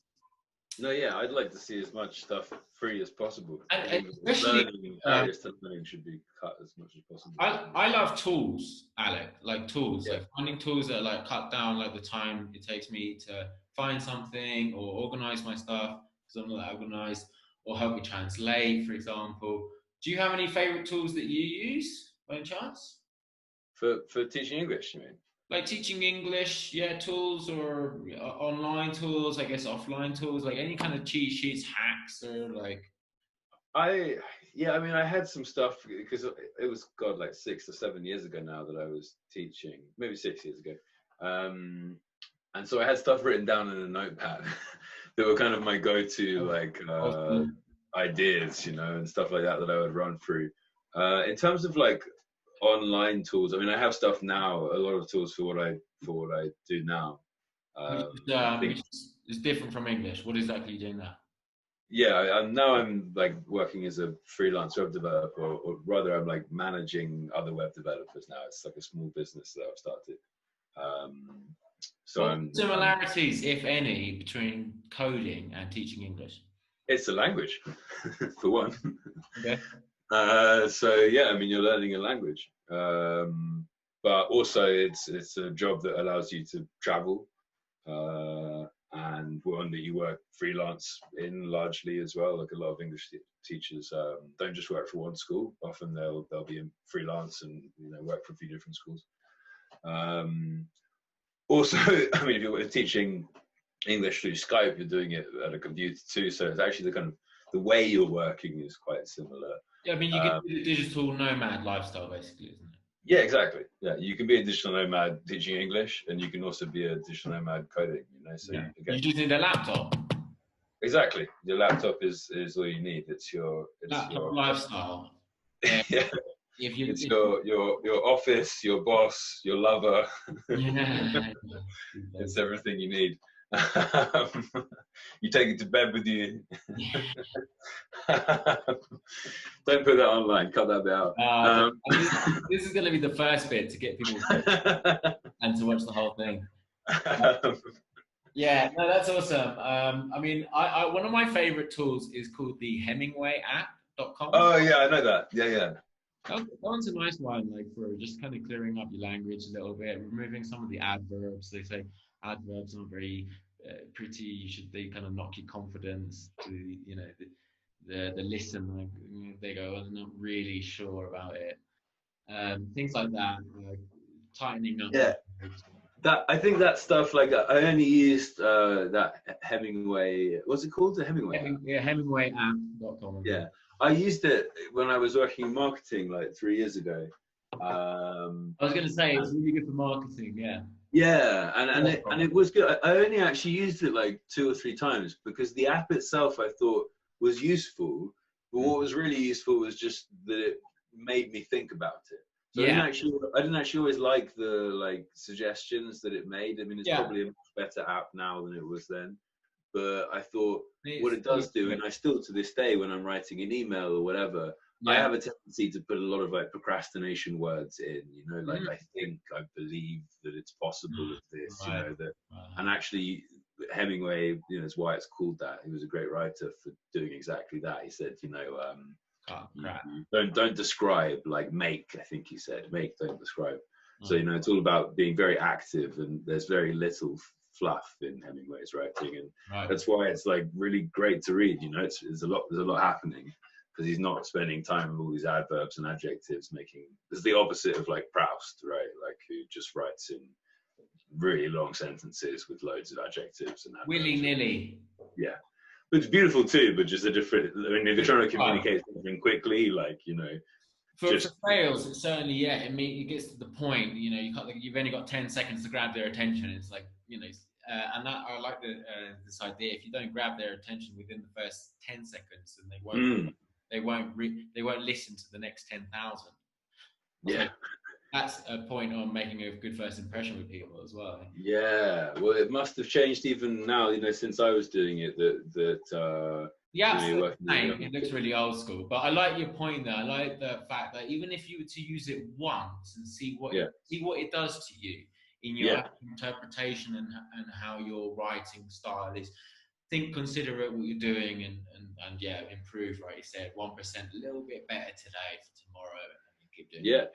Speaker 2: No, yeah, I'd like to see as much stuff free as possible.
Speaker 1: And especially
Speaker 2: areas to learning should be cut as much as possible.
Speaker 1: I love tools, Alec, like tools, like finding tools that like cut down like the time it takes me to find something or organize my stuff because I'm not that organized, or help me translate, for example. Do you have any favorite tools that you use by any chance?
Speaker 2: For teaching English, you mean?
Speaker 1: Like teaching English, tools, or online tools, I guess offline tools, like any kind of cheat sheets, hacks, or like.
Speaker 2: I mean, I had some stuff because it was like 6 or 7 years ago now that I was teaching, maybe 6 years ago, and so I had stuff written down in a notepad that were kind of my go-to like ideas, you know, and stuff like that I would run through. In terms of like online tools, I mean, I have stuff now, a lot of tools for what I do now.
Speaker 1: It's different from English. What exactly are you doing now?
Speaker 2: Yeah, I'm like working as a freelance web developer, or rather I'm like managing other web developers now. It's like a small business that I've started. So
Speaker 1: similarities, if any, between coding and teaching English?
Speaker 2: It's a language, for one.
Speaker 1: Okay.
Speaker 2: So yeah, I mean, you're learning a language, but also it's a job that allows you to travel, and one that you work freelance in largely as well. Like a lot of English teachers don't just work for one school. Often they'll be in freelance and work for a few different schools. Also, I mean, if you're teaching English through Skype, you're doing it at a computer too. So it's actually the way you're working is quite similar.
Speaker 1: Yeah, I mean, you can do the digital nomad lifestyle, basically, isn't it?
Speaker 2: Yeah, exactly. Yeah, you can be a digital nomad teaching English, and you can also be a digital nomad coding. So
Speaker 1: you just need a laptop.
Speaker 2: Exactly. Your laptop is all you need. It's your
Speaker 1: lifestyle.
Speaker 2: Yeah. It's your office, your boss, your lover.
Speaker 1: Yeah.
Speaker 2: It's everything you need. You take it to bed with you. Don't put that online. Cut that bit out.
Speaker 1: This is going to be the first bit to get people and to watch the whole thing. Yeah, no, that's awesome. I mean, I one of my favorite tools is called the 𝗕𝗵𝗴𝗂𝗋.com.
Speaker 2: Oh yeah, I know that. Yeah.
Speaker 1: That one's a nice one, like for just kind of clearing up your language a little bit, removing some of the adverbs. They say adverbs aren't very pretty. They kind of knock your confidence to, you know, the listen. Like, they go, I'm not really sure about it. Things like that, tightening up.
Speaker 2: Yeah. I think that stuff, like, I only used that Hemingway. What's it called? The Hemingway.
Speaker 1: 𝗕𝗵𝗴𝗂𝗋.com.
Speaker 2: Yeah. I used it when I was working in marketing like 3 years ago.
Speaker 1: I was going to say it's really good for marketing, yeah.
Speaker 2: Yeah, and it was good. I only actually used it like 2 or 3 times because the app itself I thought was useful, but what was really useful was just that it made me think about it. So yeah. I didn't actually always like the suggestions that it made. I mean, it's probably a much better app now than it was then. But I thought what it does do, and I still to this day when I'm writing an email or whatever, I have a tendency to put a lot of like procrastination words in, you know, like I think, I believe that it's possible of this, you know, that, and actually Hemingway, you know, is why it's called that. He was a great writer for doing exactly that. He said, you know, don't describe, like make, I think he said, make, don't describe. So, you know, it's all about being very active, and there's very little fluff in Hemingway's writing, and that's why it's like really great to read. You know, there's a lot happening because he's not spending time with all these adverbs and adjectives it's the opposite of like Proust, right? Like, who just writes in really long sentences with loads of adjectives and adverbs.
Speaker 1: Willy-nilly.
Speaker 2: Yeah. But it's beautiful too, but just a different, I mean, if you're trying to communicate something quickly, like, you know,
Speaker 1: for sales, it's certainly, I mean, it gets to the point, you know, you've only got 10 seconds to grab their attention. It's like, you know, and that, I like this idea. If you don't grab their attention within the first 10 seconds, then they won't listen to the next 10,000.
Speaker 2: Yeah.
Speaker 1: So that's a point on making a good first impression with people as well.
Speaker 2: Yeah. Well, it must have changed even now, you know, since I was doing it,
Speaker 1: it looks really old school, but I like your point there. I like the fact that even if you were to use it once and see what it does to you in your interpretation and how your writing style is, consider it what you're doing and improve. Right, you said 1%, a little bit better today for tomorrow, and you keep doing it.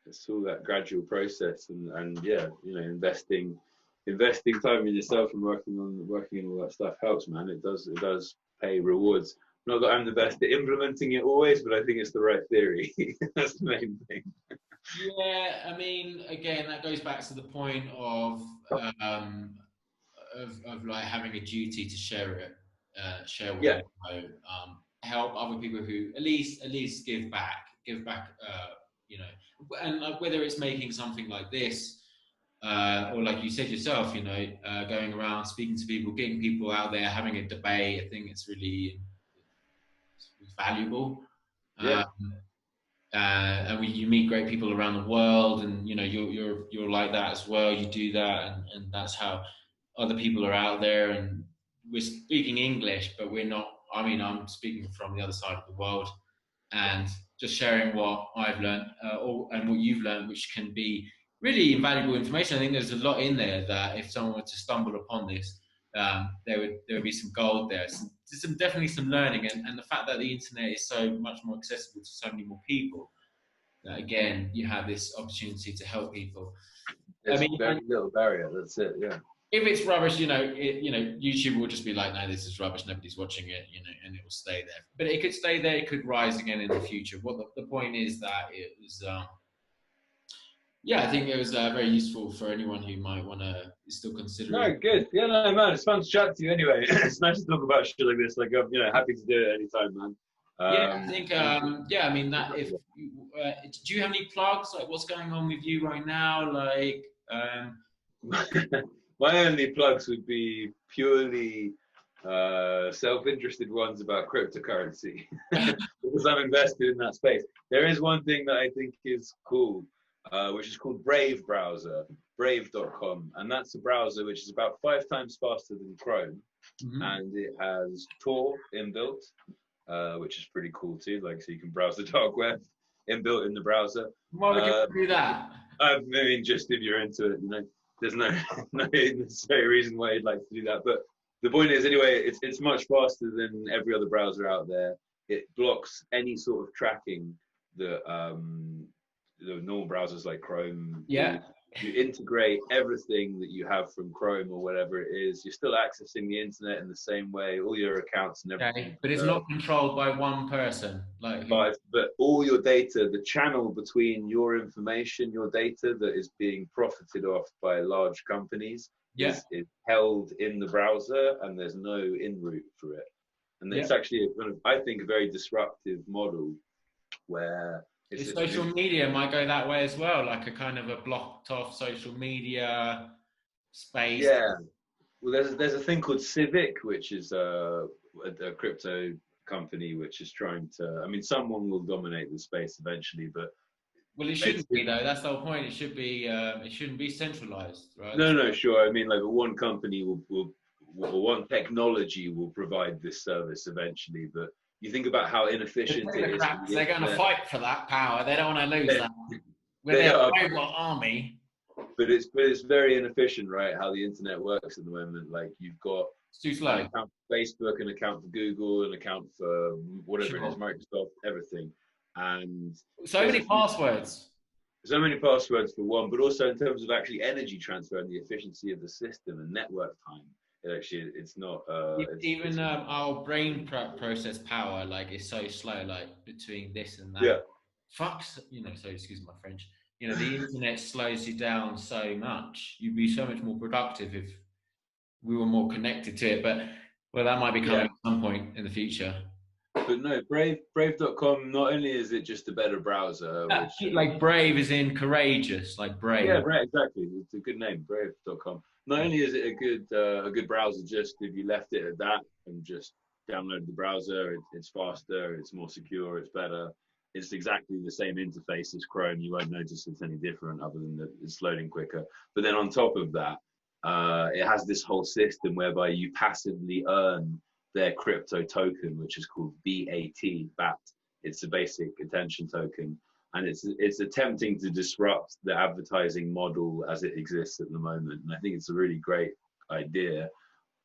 Speaker 2: It's all that gradual process, and you know, investing time in yourself and working on all that stuff helps, man. It does pay rewards. Not that I'm the best at implementing it always, but I think it's the right theory. That's the main thing.
Speaker 1: Yeah, I mean, again, that goes back to the point of like having a duty to share what you know, help other people who at least give back, you know, and like, whether it's making something like this, or like you said yourself, you know, going around speaking to people, getting people out there, having a debate. I think it's really valuable. And you meet great people around the world, and you know, you're like that as well. You do that, and that's how other people are out there. And we're speaking English, but we're not. I mean, I'm speaking from the other side of the world, and just sharing what I've learned and what you've learned, which can be really invaluable information. I think there's a lot in there that if someone were to stumble upon this, there would be some gold there. Definitely some learning, and the fact that the internet is so much more accessible to so many more people, that again, you have this opportunity to help people.
Speaker 2: There's a very little barrier. That's it. Yeah.
Speaker 1: If it's rubbish, you know, YouTube will just be like, no, this is rubbish. Nobody's watching it, you know, and it will stay there. But it could stay there. It could rise again in the future. What the point is that it was. I think it was very useful for anyone who might want to still consider it.
Speaker 2: No, good. Yeah, no, man, it's fun to chat to you anyway. It's nice to talk about shit like this. Like, I'm, you know, happy to do it anytime, man.
Speaker 1: I think, I mean, that if do you have any plugs? Like, what's going on with you right now? Like,
Speaker 2: my only plugs would be purely self-interested ones about cryptocurrency because I'm invested in that space. There is one thing that I think is cool, which is called Brave browser, brave.com, and that's a browser which is about 5 times faster than Chrome, and it has Tor inbuilt, which is pretty cool too. Like, so you can browse the dark web inbuilt in the browser.
Speaker 1: Why would you do that?
Speaker 2: I mean, just if you're into it, you know, there's no necessary reason why you'd like to do that. But the point is, anyway, it's much faster than every other browser out there. It blocks any sort of tracking that the normal browsers like Chrome.
Speaker 1: Yeah.
Speaker 2: You integrate everything that you have from Chrome or whatever it is. You're still accessing the internet in the same way, all your accounts and everything.
Speaker 1: Okay, but it's not controlled by one person. Like,
Speaker 2: but all your data, the channel between your information, your data that is being profited off by large companies, is held in the browser, and there's no in route for it. And it's actually a kind of, I think, a very disruptive model where
Speaker 1: social media might go that way as well, like a kind of a blocked off social media space.
Speaker 2: Yeah. Well, there's a thing called 𝘂𝗏𝗏, which is a crypto company which is trying to. I mean, someone will dominate the space eventually, but
Speaker 1: it shouldn't be though. That's the whole point. It should be. It shouldn't be centralized, right?
Speaker 2: No, sure. I mean, like one company will one technology will provide this service eventually, but you think about how inefficient it is.
Speaker 1: They're going to fight for that power. They don't want to lose that. With their robot army.
Speaker 2: But it's very inefficient, right? How the internet works at the moment. Like, you've got
Speaker 1: too slow.
Speaker 2: An account for Facebook, an account for Google, an account for whatever it is, Microsoft, everything, and
Speaker 1: so many passwords.
Speaker 2: So many passwords for one, but also in terms of actually energy transfer and the efficiency of the system and network time. It's not
Speaker 1: even our brain process power, like, is so slow, like between this and that.
Speaker 2: Yeah.
Speaker 1: Fucks, so excuse my French. The internet slows you down so much. You'd be so much more productive if we were more connected to it. But that might be coming at some point in the future.
Speaker 2: But no, brave.com, not only is it just a better browser,
Speaker 1: like brave is in courageous, like brave.
Speaker 2: Yeah, right, exactly. It's a good name, brave.com. Not only is it a good browser, just if you left it at that and just download the browser, it's faster, it's more secure, it's better. It's exactly the same interface as Chrome. You won't notice it's any different other than that it's loading quicker. But then on top of that, it has this whole system whereby you passively earn their crypto token, which is called BAT. It's a basic attention token. And it's attempting to disrupt the advertising model as it exists at the moment. And I think it's a really great idea.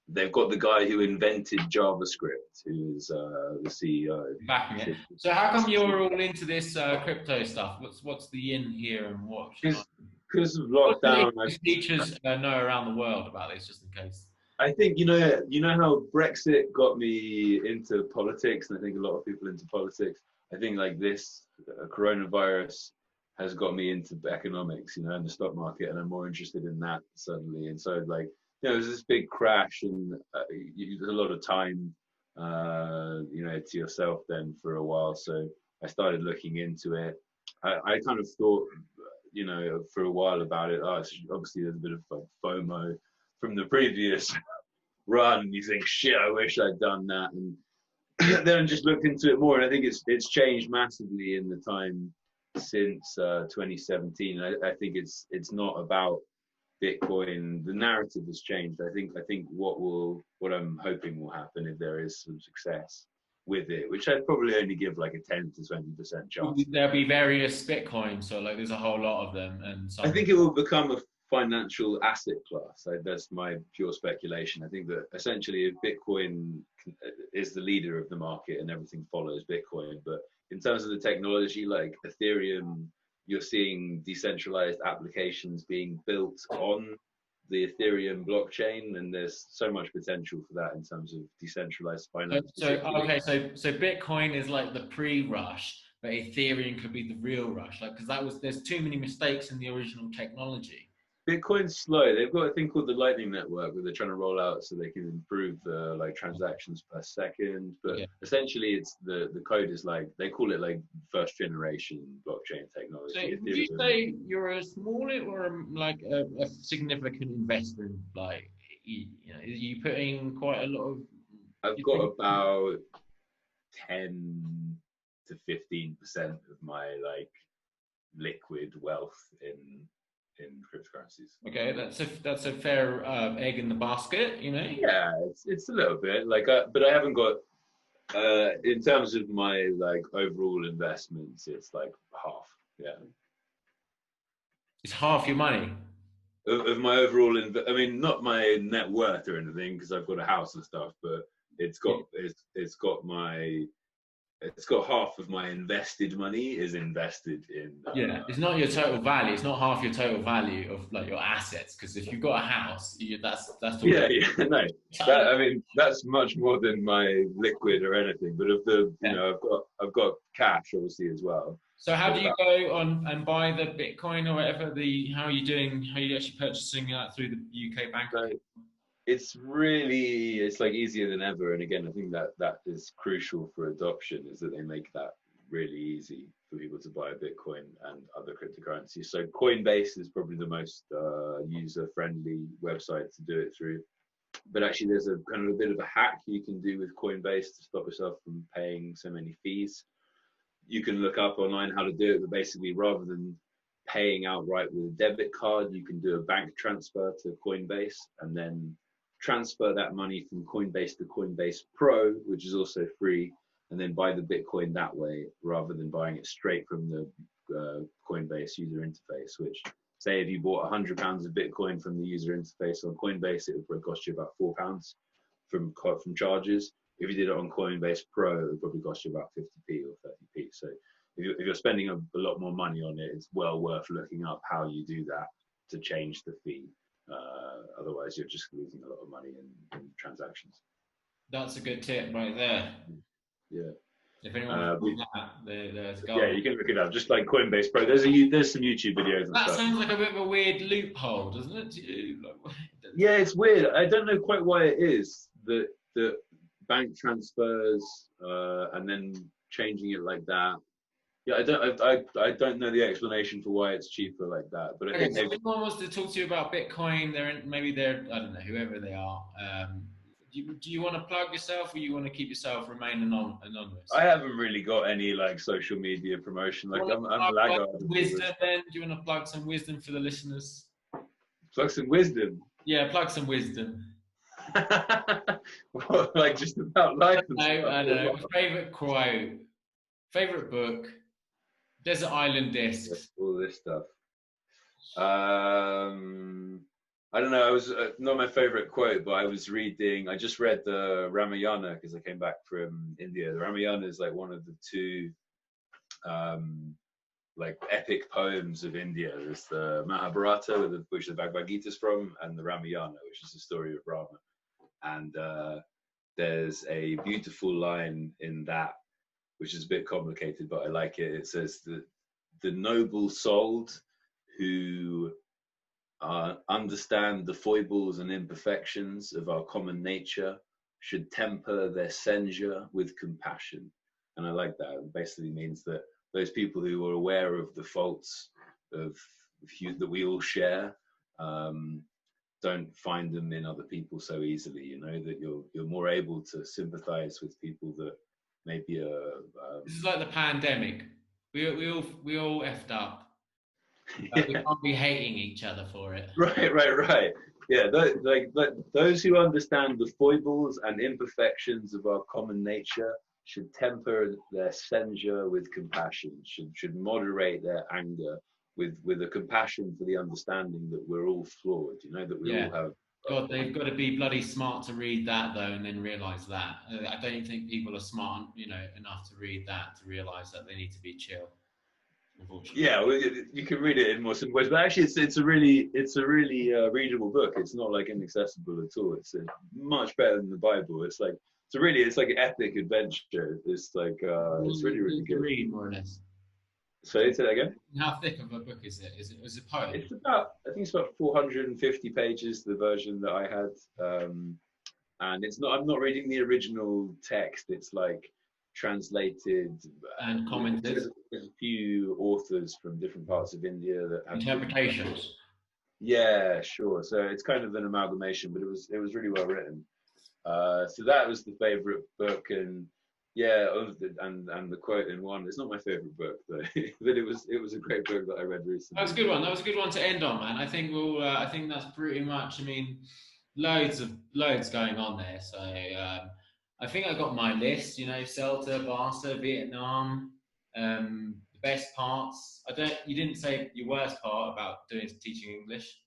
Speaker 2: They've got the guy who invented JavaScript, who is the CEO.
Speaker 1: Backing it. So how come you're all into this crypto stuff? What's the in here and what?
Speaker 2: Because of lockdown.
Speaker 1: Teachers know around the world about this, just in case.
Speaker 2: I think, you know how Brexit got me into politics, and I think a lot of people into politics. I think like this coronavirus has got me into economics, and the stock market, and I'm more interested in that suddenly. And so, like, there's this big crash, and there's a lot of time, to yourself then for a while. So I started looking into it. I kind of thought, for a while about it. Obviously there's a bit of FOMO from the previous run. You think, shit, I wish I'd done that. And then I just looked into it more, and I think it's changed massively in the time since 2017. I think it's not about Bitcoin. The narrative has changed. I think what I'm hoping will happen if there is some success with it, which I'd probably only give like a 10 to 20% chance.
Speaker 1: There'll be various Bitcoins, so like there's a whole lot of them, and
Speaker 2: I think it will become a financial asset class. That's my pure speculation. I think that essentially if Bitcoin is the leader of the market and everything follows Bitcoin, but in terms of the technology, like Ethereum, you're seeing decentralized applications being built on the Ethereum blockchain, and there's so much potential for that in terms of decentralized finance.
Speaker 1: So Bitcoin is like the pre-rush, but Ethereum could be the real rush, like, because there's too many mistakes in the original technology.
Speaker 2: Bitcoin's slow. They've got a thing called the Lightning Network where they're trying to roll out so they can improve the transactions per second. But essentially, it's the code is like, they call it like first generation blockchain technology.
Speaker 1: So would you say you're a small or a significant investor in, like, are you putting quite a lot of
Speaker 2: I've got about 10 to 15% of my like liquid wealth in cryptocurrencies.
Speaker 1: Okay, that's a fair egg in the basket, you know.
Speaker 2: Yeah, it's a little bit like, but I haven't got. In terms of my like overall investments, it's like half. Yeah,
Speaker 1: It's half your money.
Speaker 2: Of my overall. I mean, not my net worth or anything, because I've got a house and stuff, but it's got half of my invested money is invested in.
Speaker 1: Yeah, it's not your total value. It's not half your total value of like your assets. Because if you've got a house, that's
Speaker 2: yeah, no. That, I mean, that's much more than my liquid or anything. But of the, you know, I've got cash obviously as well.
Speaker 1: So how do you go on and buy the Bitcoin or whatever? How are you doing? How are you actually purchasing that through the UK bank?
Speaker 2: So it's like easier than ever. And again, I think that is crucial for adoption, is that they make that really easy for people to buy Bitcoin and other cryptocurrencies. So Coinbase is probably the most user-friendly website to do it through. But actually, there's a kind of a bit of a hack you can do with Coinbase to stop yourself from paying so many fees. You can look up online how to do it, but basically, rather than paying outright with a debit card, you can do a bank transfer to Coinbase and then transfer that money from Coinbase to Coinbase Pro, which is also free, and then buy the Bitcoin that way, rather than buying it straight from the Coinbase user interface. Which, say, if you bought £100 of Bitcoin from the user interface on Coinbase, it would probably cost you about £4 from charges. If you did it on Coinbase Pro, it would probably cost you about 50p or 30p. So if you're spending a lot more money on it, it's well worth looking up how you do that to change the fee. Otherwise, you're just losing a lot of money in transactions.
Speaker 1: That's a good tip right there.
Speaker 2: Yeah.
Speaker 1: If anyone wants that, there's go.
Speaker 2: Yeah, you can look it up. Just like Coinbase Pro. There's some YouTube videos and
Speaker 1: that
Speaker 2: stuff.
Speaker 1: Sounds like a bit of a weird loophole, doesn't it?
Speaker 2: Yeah, it's weird. I don't know quite why it is that bank transfers and then changing it like that. Yeah, I don't know the explanation for why it's cheaper like that. But I think
Speaker 1: so if anyone wants to talk to you about Bitcoin, maybe they're I don't know, whoever they are. Do you want to plug yourself, or you want to keep yourself remain anonymous?
Speaker 2: I haven't really got any like social media promotion. Like I'm a laggard.
Speaker 1: Wisdom, then. Do you want to plug some wisdom for the listeners?
Speaker 2: Plug some wisdom.
Speaker 1: Yeah, plug some wisdom.
Speaker 2: What, like just about life? And
Speaker 1: I don't know. Favorite quote, favorite book, desert island discs.
Speaker 2: All this stuff. I don't know. I was not my favorite quote, but I just read the Ramayana because I came back from India. The Ramayana is like one of the two like epic poems of India. There's the Mahabharata, which the Bhagavad Gita is from, and the Ramayana, which is the story of Rama. And there's a beautiful line in that, which is a bit complicated, but I like it. It says that the noble-souled who understand the foibles and imperfections of our common nature should temper their censure with compassion. And I like that. It basically means that those people who are aware of the faults that we all share, don't find them in other people so easily. You know, that you're more able to sympathize with people that maybe
Speaker 1: this is like the pandemic. We all effed up. We can't be hating each other for it.
Speaker 2: Right. Yeah, those who understand the foibles and imperfections of our common nature should temper their censure with compassion. Should moderate their anger with a compassion for the understanding that we're all flawed. You know, that we all have.
Speaker 1: God, they've got to be bloody smart to read that though, and then realise that. I don't think people are smart, enough to read that to realise that they need to be chill. Unfortunately.
Speaker 2: Yeah, well, you can read it in more simple ways, but actually, it's a really readable book. It's not like inaccessible at all. It's much better than the Bible. It's like an epic adventure. It's like it's really good.
Speaker 1: Read more or less.
Speaker 2: Say that again.
Speaker 1: How thick of a book is it? Is it a poem?
Speaker 2: I think it's about 450 pages. The version that I had, and it's not. I'm not reading the original text. It's like translated
Speaker 1: and commented.
Speaker 2: There's a few authors from different parts of India that have
Speaker 1: interpretations.
Speaker 2: Yeah, sure. So it's kind of an amalgamation, but it was really well written. So that was the favorite book, and yeah, and the quote in one. It's not my favorite book though, but it was a great book that I read recently.
Speaker 1: That was a good one. That was a good one to end on, man. I think we'll. I think that's pretty much. I mean, loads going on there. So I think I got my list. You know, Celta, Barca, Vietnam. The best parts. You didn't say your worst part about teaching English.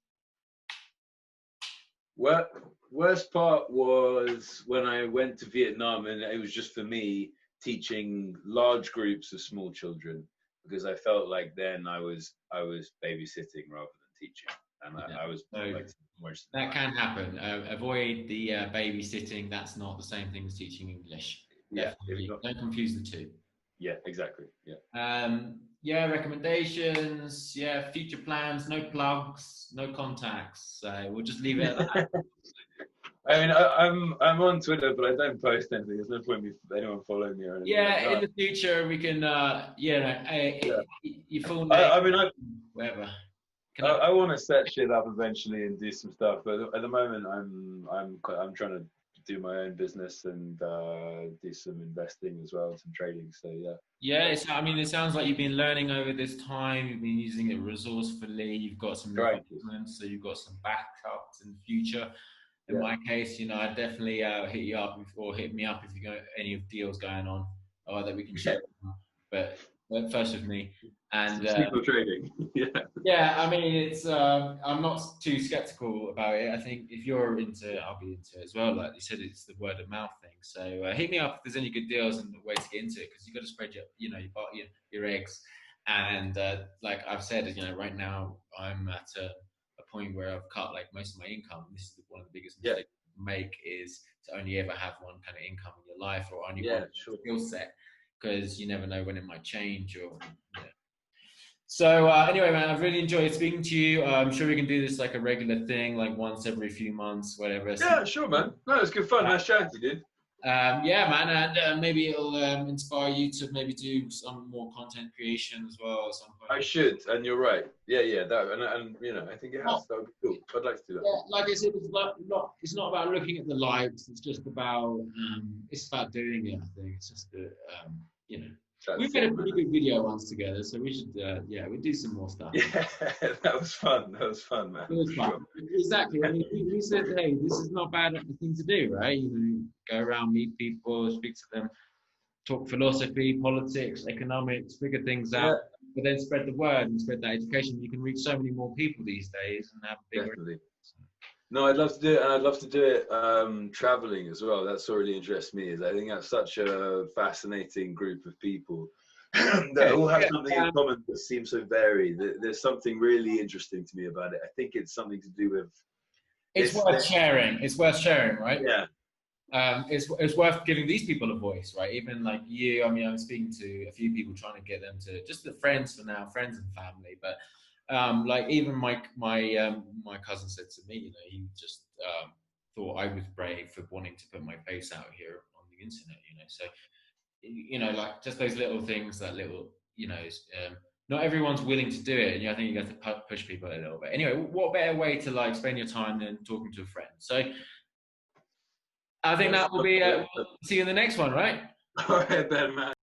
Speaker 2: Well, worst part was when I went to Vietnam, and it was just for me teaching large groups of small children, because I felt like then I was babysitting rather than teaching, and I was like,
Speaker 1: that can happen. Avoid the babysitting. That's not the same thing as teaching English.
Speaker 2: Yeah,
Speaker 1: don't confuse the two.
Speaker 2: Yeah, exactly. Yeah.
Speaker 1: Yeah, recommendations. Yeah, future plans. No plugs. No contacts. So we'll just leave it at that.
Speaker 2: I mean, I'm on Twitter, but I don't post anything. There's no point in anyone following me or anything.
Speaker 1: Yeah, in the future we can. Your full name.
Speaker 2: I mean,
Speaker 1: whatever.
Speaker 2: I want to set shit up eventually and do some stuff, but at the moment I'm trying to do my own business and do some investing as well, some trading. So yeah.
Speaker 1: Yeah, I mean, it sounds like you've been learning over this time. You've been using it resourcefully. You've got some investments, so you've got some backups in the future. In my case, you know, I definitely hit you up or hit me up if you got any deals going on, or that we can share. But first with me. And
Speaker 2: trading.
Speaker 1: Yeah, I mean, it's I'm not too skeptical about it. I think if you're into it, I'll be into it as well. Like you said, it's the word of mouth thing. So hit me up if there's any good deals and ways to get into it, because you got to spread your eggs. And like I've said, you know, right now I'm at a point where I've cut like most of my income. This is one of the biggest mistakes you make, is to only ever have one kind of income in your life, or only one skill set, because you never know when it might change. Or So anyway, man, I've really enjoyed speaking to you. I'm sure we can do this like a regular thing, like once every few months, whatever.
Speaker 2: Yeah, sure, man. No, it's good fun. Nice chatting to you, dude.
Speaker 1: Yeah, man, and maybe it'll inspire you to maybe do some more content creation as well at some point.
Speaker 2: I should, and you're right. Yeah, that, and you know, I think it has. That would be cool. I'd like to do that.
Speaker 1: Yeah, like I said, it's not about looking at the likes. It's just about doing it. I think it's just you know. We made a pretty good video once together, so we should, we'll do some more stuff.
Speaker 2: Yeah, that was fun. That was fun, man.
Speaker 1: It was fun. Sure. Exactly. I mean, we said, hey, this is not bad thing to do, right? You know, go around, meet people, speak to them, talk philosophy, politics, economics, figure things out, but then spread the word and spread that education. You can reach so many more people these days and have bigger.
Speaker 2: Definitely. No, I'd love to do it, and I'd love to do it traveling as well. That's what really interests me. Is I think that's such a fascinating group of people that all have something in common that seems so varied. There's something really interesting to me about it. I think it's something to do with.
Speaker 1: It's worth sharing. It's worth sharing, right?
Speaker 2: Yeah.
Speaker 1: It's worth giving these people a voice, right? Even like you. I mean, I'm speaking to a few people, trying to get them to just the friends for now, friends and family, but. Like even my cousin said to me, you know, he just thought I was brave for wanting to put my face out here on the internet, you know. So, you know, like just those little things, that little, you know, not everyone's willing to do it, and I think you have to push people a little bit. Anyway, what better way to like spend your time than talking to a friend? So, I think that will be. See you in the next one, right?
Speaker 2: All right, then, man.